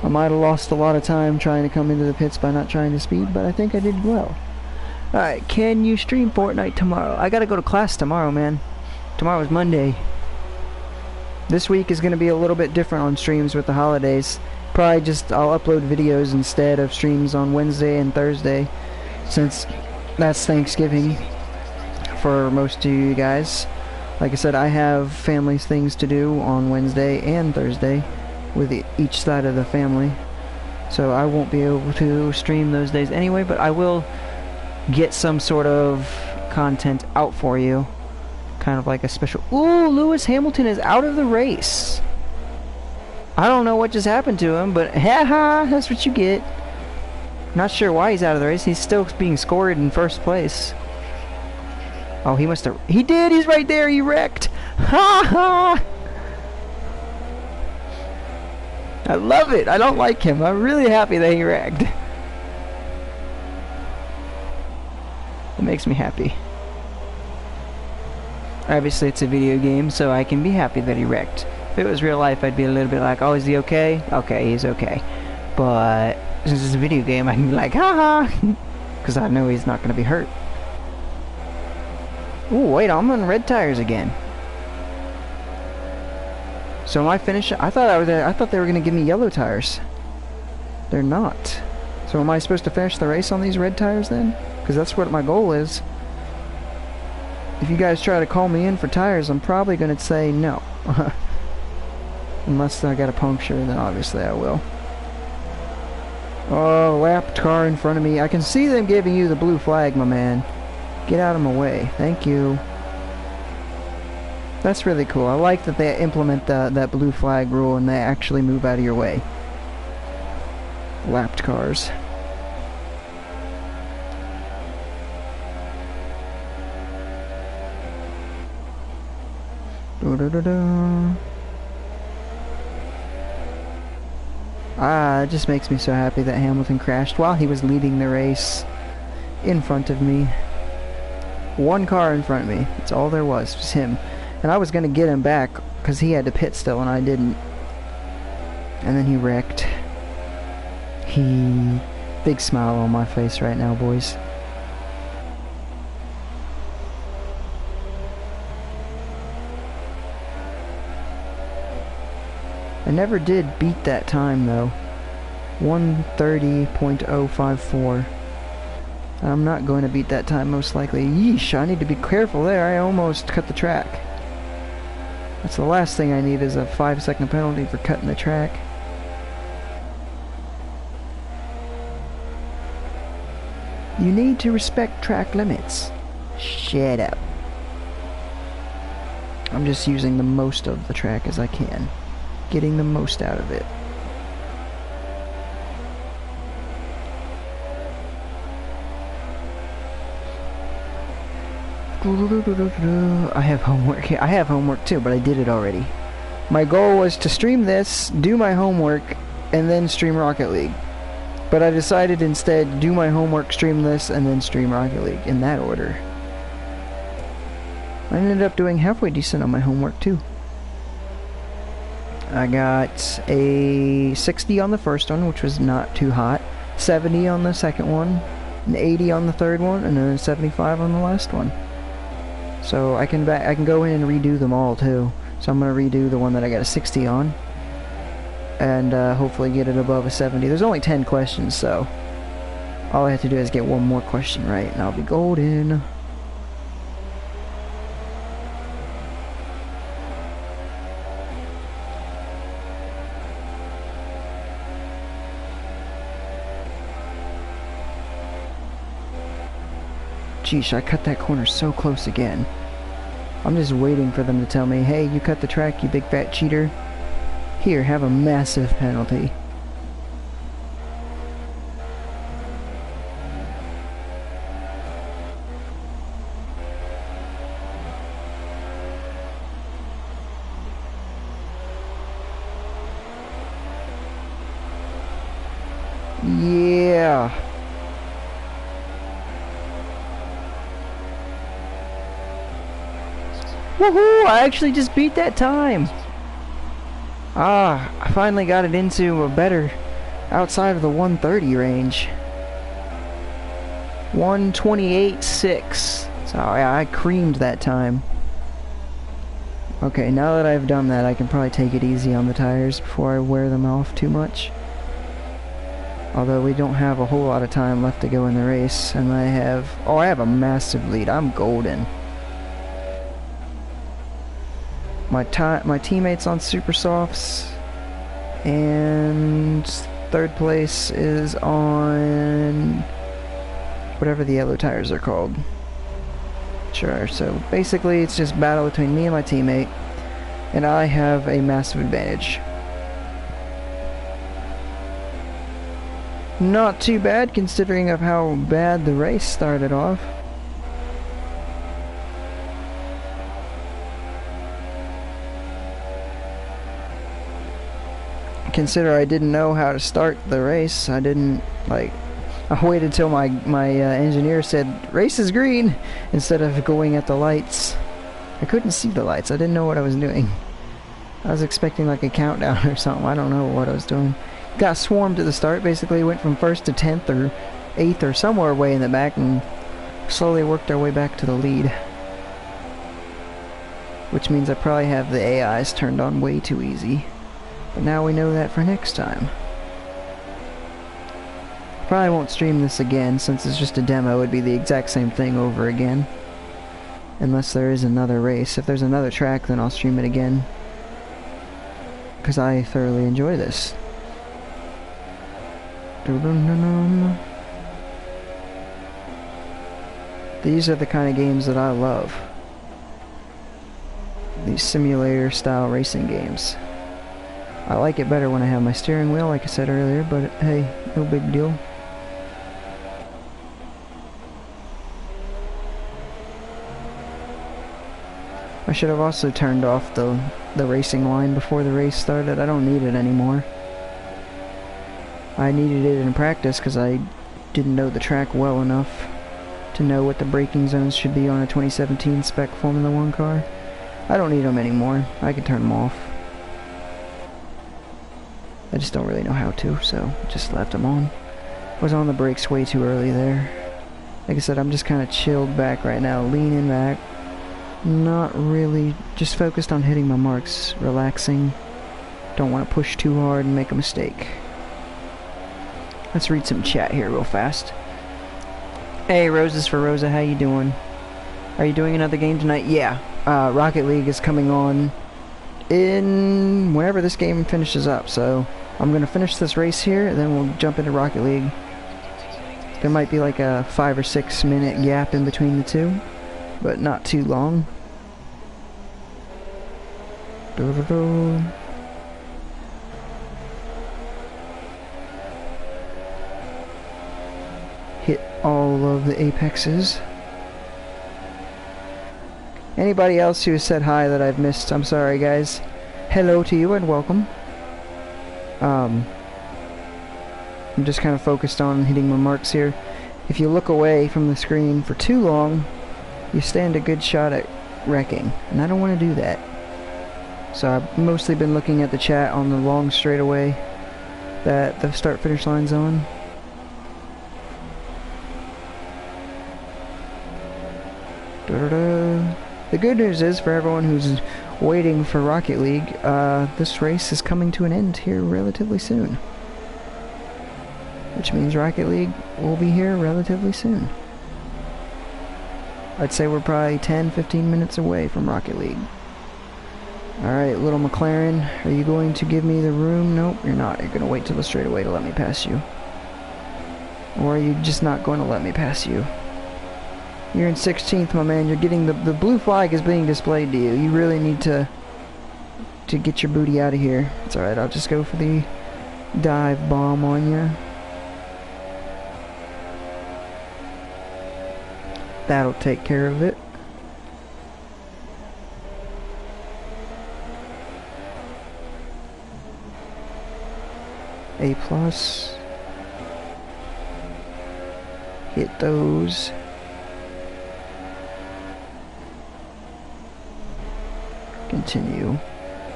I might have lost a lot of time trying to come into the pits by not trying to speed, but I think I did well. Alright, can you stream Fortnite tomorrow? I gotta go to class tomorrow, man. Tomorrow's Monday. This week is gonna be a little bit different on streams with the holidays. Probably just I'll upload videos instead of streams on Wednesday and Thursday, since that's Thanksgiving for most of you guys. Like I said, I have family things to do on Wednesday and Thursday with each side of the family, so I won't be able to stream those days anyway, but I will get some sort of content out for you, kind of like a special. Ooh, Lewis Hamilton is out of the race. I don't know what just happened to him, but haha, that's what you get. Not sure why he's out of the race. He's still being scored in first place. Oh, he must have. He did. He's right there. He wrecked. Ha ha. I love it. I don't like him. I'm really happy that he wrecked. It makes me happy. Obviously, it's a video game, so I can be happy that he wrecked. If it was real life, I'd be a little bit like, oh, is he okay? Okay, he's okay. But since it's a video game, I can be like, haha, because I know he's not going to be hurt. Ooh, wait, I'm on red tires again. So am I finishing? I thought they were gonna give me yellow tires. They're not. So am I supposed to finish the race on these red tires then? Because that's what my goal is. If you guys try to call me in for tires, I'm probably gonna say no. Unless I got a puncture, then obviously I will. Oh, lapped car in front of me. I can see them giving you the blue flag, my man. Get out of my way. Thank you. That's really cool. I like that they implement that blue flag rule and they actually move out of your way. Lapped cars. It just makes me so happy that Hamilton crashed while he was leading the race in front of me. One car in front of me. That's all there was him. And I was going to get him back because he had to pit still and I didn't. And then he wrecked. Big smile on my face right now, boys. I never did beat that time though. 1:30.054. I'm not going to beat that time most likely. Yeesh, I need to be careful there. I almost cut the track. That's the last thing I need is a 5-second penalty for cutting the track. You need to respect track limits. Shut up. I'm just using the most of the track as I can. Getting the most out of it. I have homework here. I have homework too, but I did it already. My goal was to stream this, do my homework, and then stream Rocket League. But I decided instead do my homework, stream this, and then stream Rocket League in that order. I ended up doing halfway decent on my homework too. I got a 60 on the first one, which was not too hot, 70 on the second one, an 80 on the third one, and then a 75 on the last one. So I can go in and redo them all too. So I'm gonna redo the one that I got a 60 on, and hopefully get it above a 70. There's only 10 questions, so all I have to do is get one more question right, and I'll be golden. Geesh, I cut that corner so close again. I'm just waiting for them to tell me, hey, you cut the track, you big fat cheater. Here, have a massive penalty. Yeah. Woohoo! I actually just beat that time! Ah, I finally got it into a better outside of the 130 range. 128.6. So I creamed that time. Okay, now that I've done that, I can probably take it easy on the tires before I wear them off too much. Although we don't have a whole lot of time left to go in the race, and I have a massive lead. I'm golden. My teammates on Super Softs, and third place is on whatever the yellow tires are called. Sure, so basically it's just battle between me and my teammate, and I have a massive advantage. Not too bad considering of how bad the race started off. Consider I didn't know how to start the race. I waited till my engineer said race is green instead of going at the lights. I couldn't see the lights. I didn't know what I was doing. I was expecting like a countdown or something. I don't know what I was doing. Got swarmed at the start. Basically went from 1st to 10th or 8th or somewhere way in the back and slowly worked our way back to the lead. Which means I probably have the AIs turned on way too easy. But now we know that for next time. Probably won't stream this again since it's just a demo. It'd be the exact same thing over again. Unless there is another race. If there's another track, then I'll stream it again. Because I thoroughly enjoy this. These are the kind of games that I love. These simulator style racing games. I like it better when I have my steering wheel, like I said earlier, but hey, no big deal. I should have also turned off the racing line before the race started. I don't need it anymore. I needed it in practice because I didn't know the track well enough. to know what the braking zones should be on a 2017 spec Formula 1 car. I don't need them anymore. I can turn them off. I just don't really know how to, so just left them on. Was on the brakes way too early there. Like I said, I'm just kind of chilled back right now, leaning back. Not really, just focused on hitting my marks, relaxing. Don't want to push too hard and make a mistake. Let's read some chat here real fast. Hey, Roses for Rosa, how you doing? Are you doing another game tonight? Yeah, Rocket League is coming on in whenever this game finishes up, so I'm gonna finish this race here, and then we'll jump into Rocket League. There might be like a 5 or 6 minute gap in between the two, but not too long. Hit all of the apexes. Anybody else who has said hi that I've missed, I'm sorry guys. Hello to you and welcome. I'm just kind of focused on hitting my marks here. If you look away from the screen for too long, you stand a good shot at wrecking, and I don't want to do that. So I've mostly been looking at the chat on the long straightaway that the start-finish line's on. The good news is, for everyone who's waiting for Rocket League, this race is coming to an end here relatively soon. Which means Rocket League will be here relatively soon. I'd say we're probably 10-15 minutes away from Rocket League. Alright, little McLaren, are you going to give me the room? Nope, you're not. You're going to wait till the straightaway to let me pass you. Or are you just not going to let me pass you? You're in 16th, my man. You're getting the blue flag is being displayed to you. You really need to get your booty out of here. It's alright, I'll just go for the dive bomb on you. That'll take care of it. A+. Hit those. Continue.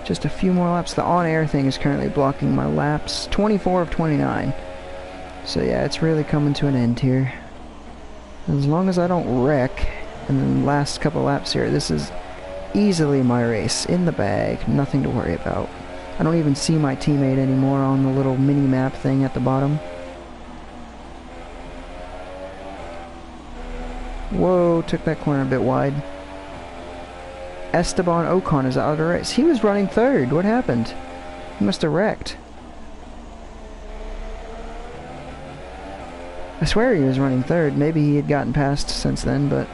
Just a few more laps. The on-air thing is currently blocking my laps. 24 of 29. So yeah, it's really coming to an end here. As long as I don't wreck in the last couple laps here, this is easily my race. In the bag. Nothing to worry about. I don't even see my teammate anymore on the little mini-map thing at the bottom. Whoa, took that corner a bit wide. Esteban Ocon is out of the race. He was running third. What happened? He must have wrecked. I swear he was running third. Maybe he had gotten past since then, but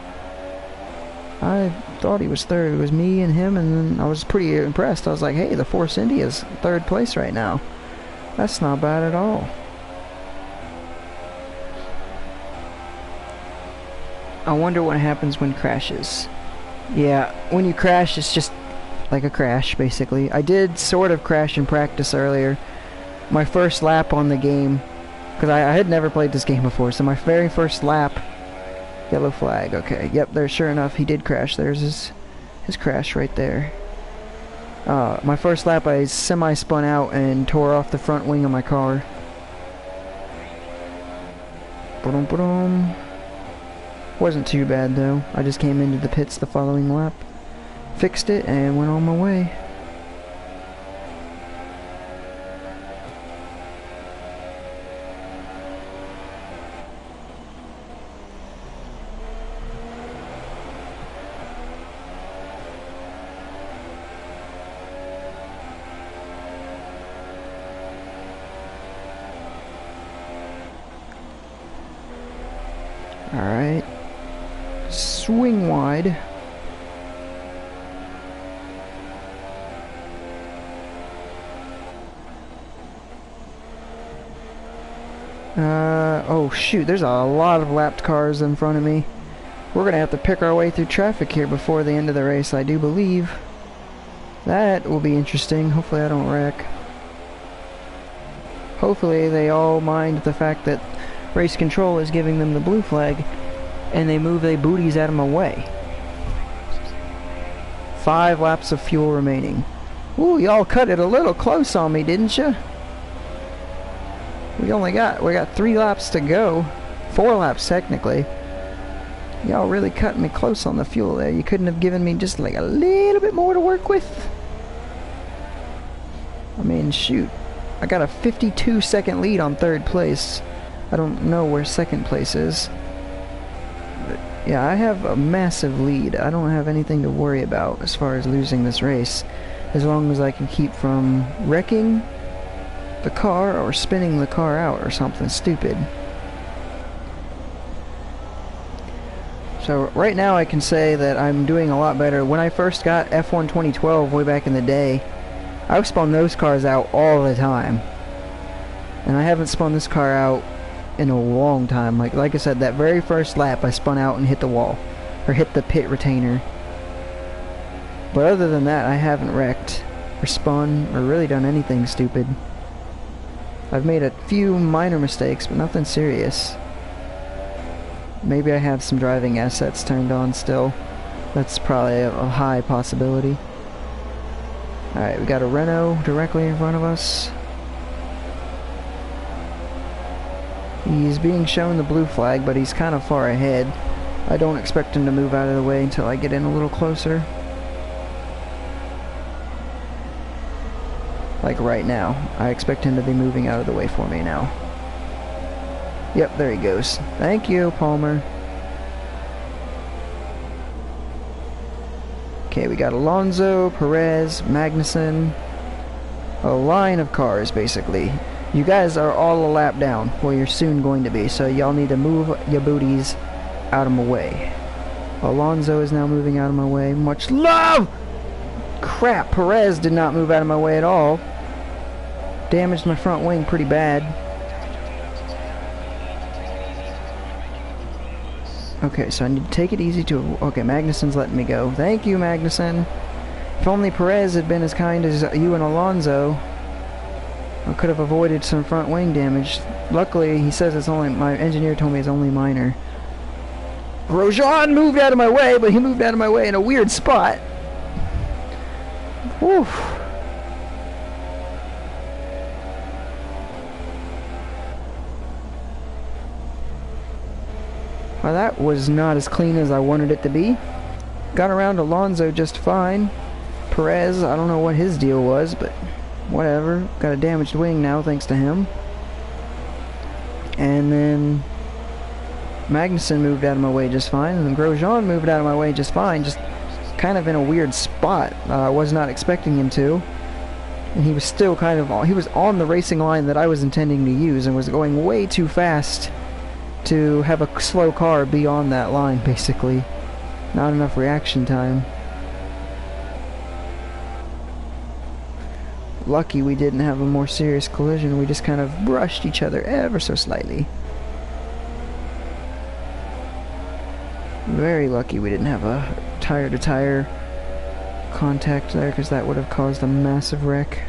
I thought he was third. It was me and him, and then I was pretty impressed. I was like, hey, the Force India is third place right now. That's not bad at all. I wonder what happens when crashes. Yeah, when you crash, it's just like a crash, basically. I did sort of crash in practice earlier. My first lap on the game, because I had never played this game before, so my very first lap, yellow flag, okay. Yep, there, sure enough, he did crash. There's his crash right there. My first lap, I semi-spun out and tore off the front wing of my car. Ba-dum, ba-dum. Wasn't too bad though. I just came into the pits the following lap, fixed it, and went on my way. Alright. Swing wide. Oh shoot, there's a lot of lapped cars in front of me. We're gonna have to pick our way through traffic here before the end of the race, I do believe. That will be interesting. Hopefully I don't wreck. Hopefully they all mind the fact that race control is giving them the blue flag. and they move their booties out of my way. 5 laps of fuel remaining. Ooh, y'all cut it a little close on me, didn't ya? We got 3 laps to go. 4 laps technically. Y'all really cut me close on the fuel there. You couldn't have given me just like a little bit more to work with? I mean, shoot. I got a 52-second lead on 3rd place. I don't know where 2nd place is. But yeah, I have a massive lead. I don't have anything to worry about as far as losing this race. As long as I can keep from wrecking the car or spinning the car out or something stupid. So right now I can say that I'm doing a lot better. When I first got F1 2012 way back in the day, I spun those cars out all the time. And I haven't spun this car out in a long time. Like I said, that very first lap I spun out and hit the wall. Or hit the pit retainer. But other than that, I haven't wrecked or spun or really done anything stupid. I've made a few minor mistakes, but nothing serious. Maybe I have some driving assets turned on still. That's probably a high possibility. Alright, we got a Renault directly in front of us. He's being shown the blue flag, but he's kind of far ahead. I don't expect him to move out of the way until I get in a little closer. Like right now. I expect him to be moving out of the way for me now. Yep, there he goes. Thank you, Palmer. Okay, we got Alonso, Perez, Magnussen. A line of cars, basically. You guys are all a lap down. Well, you're soon going to be, so y'all need to move your booties out of my way. Alonso is now moving out of my way. Much love! Crap, Perez did not move out of my way at all. Damaged my front wing pretty bad. Okay, so I need to take it easy to... Okay, Magnussen's letting me go. Thank you, Magnussen. If only Perez had been as kind as you and Alonso, I could have avoided some front wing damage. Luckily, he says it's only... My engineer told me it's only minor. Grosjean moved out of my way, but he moved out of my way in a weird spot. Whew. Well, that was not as clean as I wanted it to be. Got around Alonso just fine. Perez, I don't know what his deal was, but whatever. Got a damaged wing now thanks to him. And then Magnussen moved out of my way just fine, and then Grosjean moved out of my way just fine, just kind of in a weird spot. I was not expecting him to. And he was still kind of... He was on the racing line that I was intending to use and was going way too fast to have a slow car be on that line, basically. Not enough reaction time. Lucky we didn't have a more serious collision. We just kind of brushed each other ever so slightly. Very lucky we didn't have a tire-to-tire contact there, because that would have caused a massive wreck.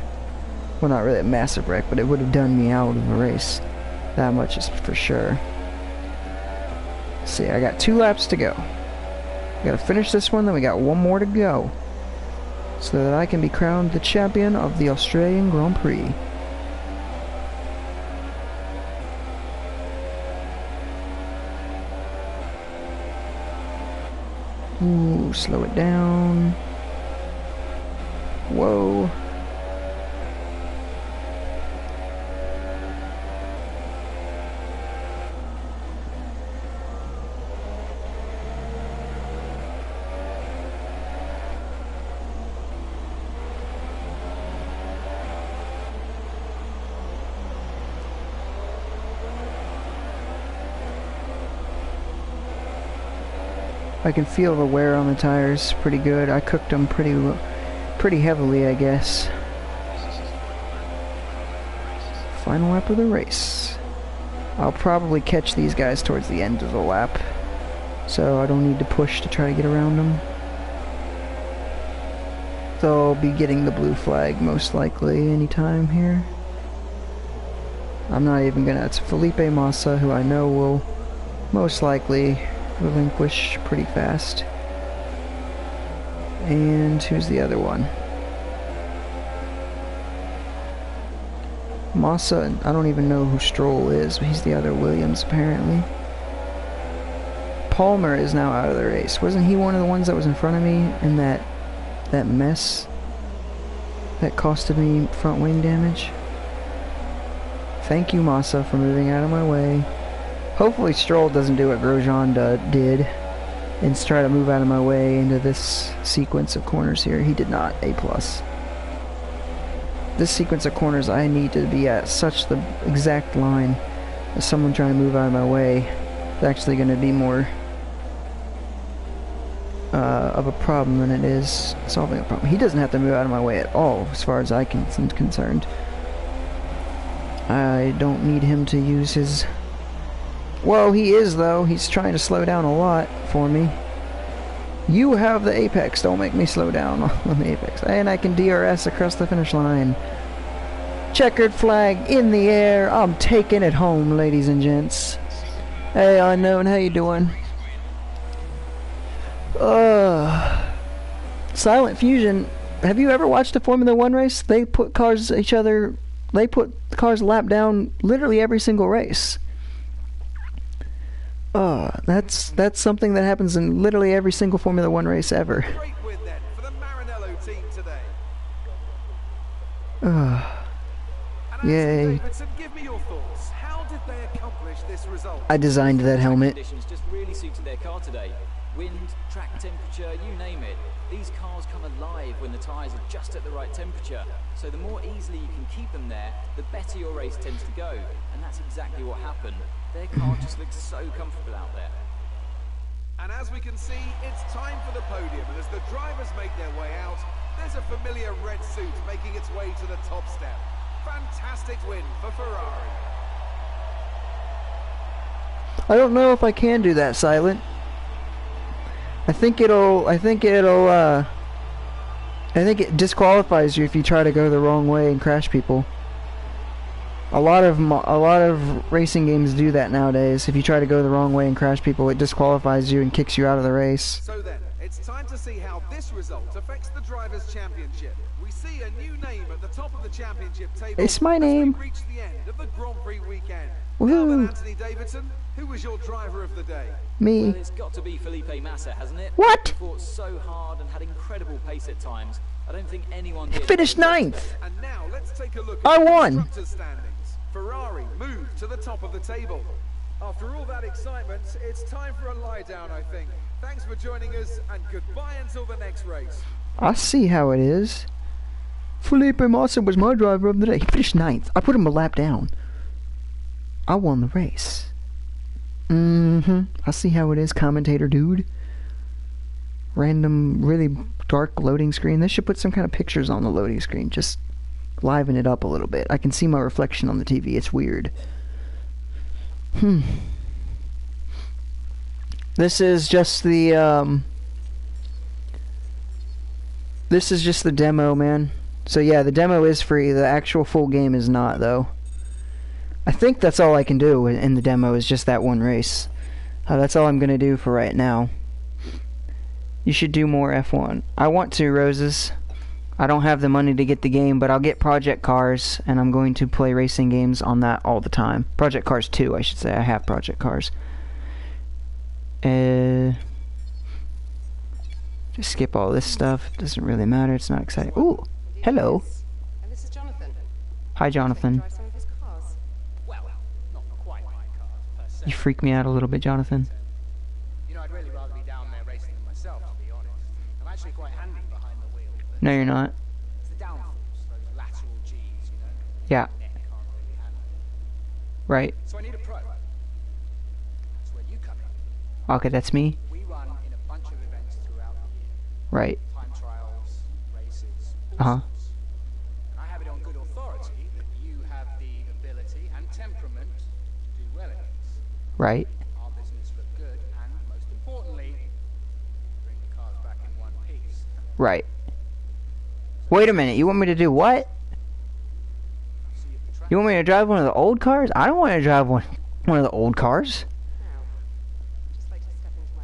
Well, not really a massive wreck, but it would have done me out of the race. That much is for sure. See, I got 2 laps to go. Gotta finish this one, then we got 1 more to go, so that I can be crowned the champion of the Australian Grand Prix. Ooh, slow it down. Whoa. I can feel the wear on the tires pretty good. I cooked them pretty heavily, I guess. Final lap of the race. I'll probably catch these guys towards the end of the lap, so I don't need to push to try to get around them. So I'll be getting the blue flag most likely anytime here. I'm not even gonna... It's Felipe Massa, who I know will most likely relinquish pretty fast. And who's the other one? Massa, I don't even know who Stroll is, but he's the other Williams apparently. Palmer is now out of the race. Wasn't he one of the ones that was in front of me in that mess that costed me front wing damage? Thank you, Massa, for moving out of my way. Hopefully Stroll doesn't do what Grosjean did and try to move out of my way into this sequence of corners here. He did not. A+. This sequence of corners, I need to be at such the exact line as someone trying to move out of my way. It's actually going to be more of a problem than it is solving a problem. He doesn't have to move out of my way at all, as far as I'm concerned. I don't need him to use his... Well, he is, though. He's trying to slow down a lot for me. You have the apex. Don't make me slow down on the apex. And I can DRS across the finish line. Checkered flag in the air. I'm taking it home, ladies and gents. Hey, Unknown, how you doing? Silent Fusion. Have you ever watched a Formula 1 race? They put cars lap down literally every single race. That's something that happens in literally every single Formula 1 race ever. Great win then for the Maranello team today. Yay. Davidson, give me your thoughts. How did they accomplish this result? I designed that helmet. Conditions just really suited their car today. Wind, track temperature, you name it. These cars come alive when the tyres are just at the right temperature. So the more easily you can keep them there, the better your race tends to go. And that's exactly what happened. Their car just looks so comfortable out there. And as we can see, it's time for the podium. And as the drivers make their way out, there's a familiar red suit making its way to the top step. Fantastic win for Ferrari. I don't know if I can do that, Silent. I think it disqualifies you if you try to go the wrong way and crash people. A lot of racing games do that nowadays. If you try to go the wrong way and crash people, it disqualifies you and kicks you out of the race. So then, it's time to see how this result affects the Drivers' Championship. We see a new name at the top of the championship table. It's my name. As we reach the end of the Grand Prix weekend. Woohoo. Now then, Anthony Davidson, who was your driver of the day? Me. Well, it's got to be Felipe Massa, hasn't it? What? He fought so hard and had incredible pace at times. I don't think anyone did. Finished 9th. And now let's take a look I at the won. constructors' standings. Ferrari moved to the top of the table. After all that excitement, it's time for a lie down, I think. Thanks for joining us, and goodbye until the next race. I see how it is. Felipe Massa was my driver of the day. He finished 9th. I put him a lap down. I won the race. I see how it is, commentator dude. Random, really dark loading screen. They should put some kind of pictures on the loading screen. Just liven it up a little bit. I can see my reflection on the TV. It's weird. This is just the this is just the demo, man. So yeah, the demo is free. The actual full game is not, though. I think that's all I can do in the demo is just that one race. That's all I'm gonna do for right now. You should do more F1. I want to, Roses. I don't have the money to get the game, but I'll get Project Cars, and I'm going to play racing games on that all the time. Project Cars 2, I should say. I have Project Cars. Just skip all this stuff. It doesn't really matter. It's not exciting. Ooh, hello. And this is Jonathan. Hi, Jonathan. Drive some of his cars. Well, not quite my car per se. You freak me out a little bit, Jonathan. You know, I'd really rather be down there racing them myself, to be honest. I'm actually quite handy behind the wheel. But No, you're not. it's the downforce, those lateral G's, you know. Yeah, Neck can't really handle it. right. So I need a pro. That's where you come in. Okay, that's me. We run in a bunch of events throughout the year. Right. Time trials, races, all Uh-huh. sorts. And I have it on good authority that you have the ability and temperament to do well in this. Right. Our business look good, and most importantly, bring the cars back in one piece. Right. Wait a minute. You want me to do what? See if the track You want me to drive one of the old cars? I don't want to drive one of the old cars. Now, I'd just like to step into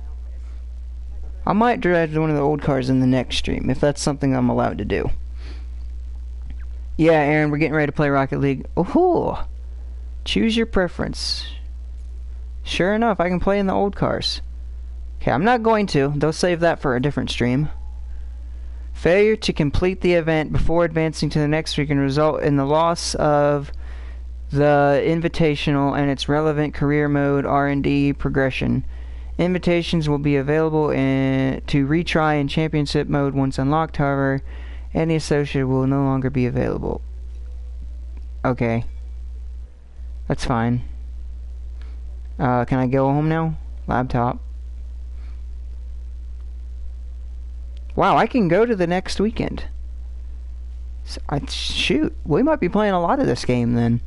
I might drive one of the old cars in the next stream, if that's something I'm allowed to do. Yeah, Aaron, we're getting ready to play Rocket League. Oh, choose your preference. Sure enough, I can play in the old cars. Okay, I'm not going to. They'll save that for a different stream. Failure to complete the event before advancing to the next stream can result in the loss of the Invitational and its relevant career mode R&D progression. Invitations will be available to retry in championship mode once unlocked, however, any associated will no longer be available. Okay. That's fine. Can I go home now? Laptop. Wow, I can go to the next weekend. Shoot, we might be playing a lot of this game then.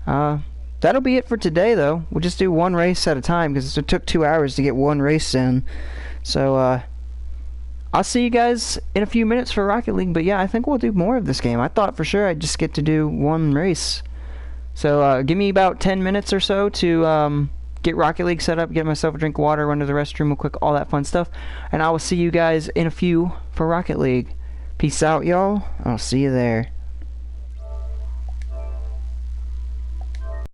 That'll be it for today, though. We'll just do one race at a time, because it took 2 hours to get one race in. So, I'll see you guys in a few minutes for Rocket League, but yeah, I think we'll do more of this game. I thought for sure I'd just get to do one race. So, give me about 10 minutes or so to, get Rocket League set up, get myself a drink of water, run to the restroom real quick, all that fun stuff. And I will see you guys in a few for Rocket League. Peace out, y'all. I'll see you there.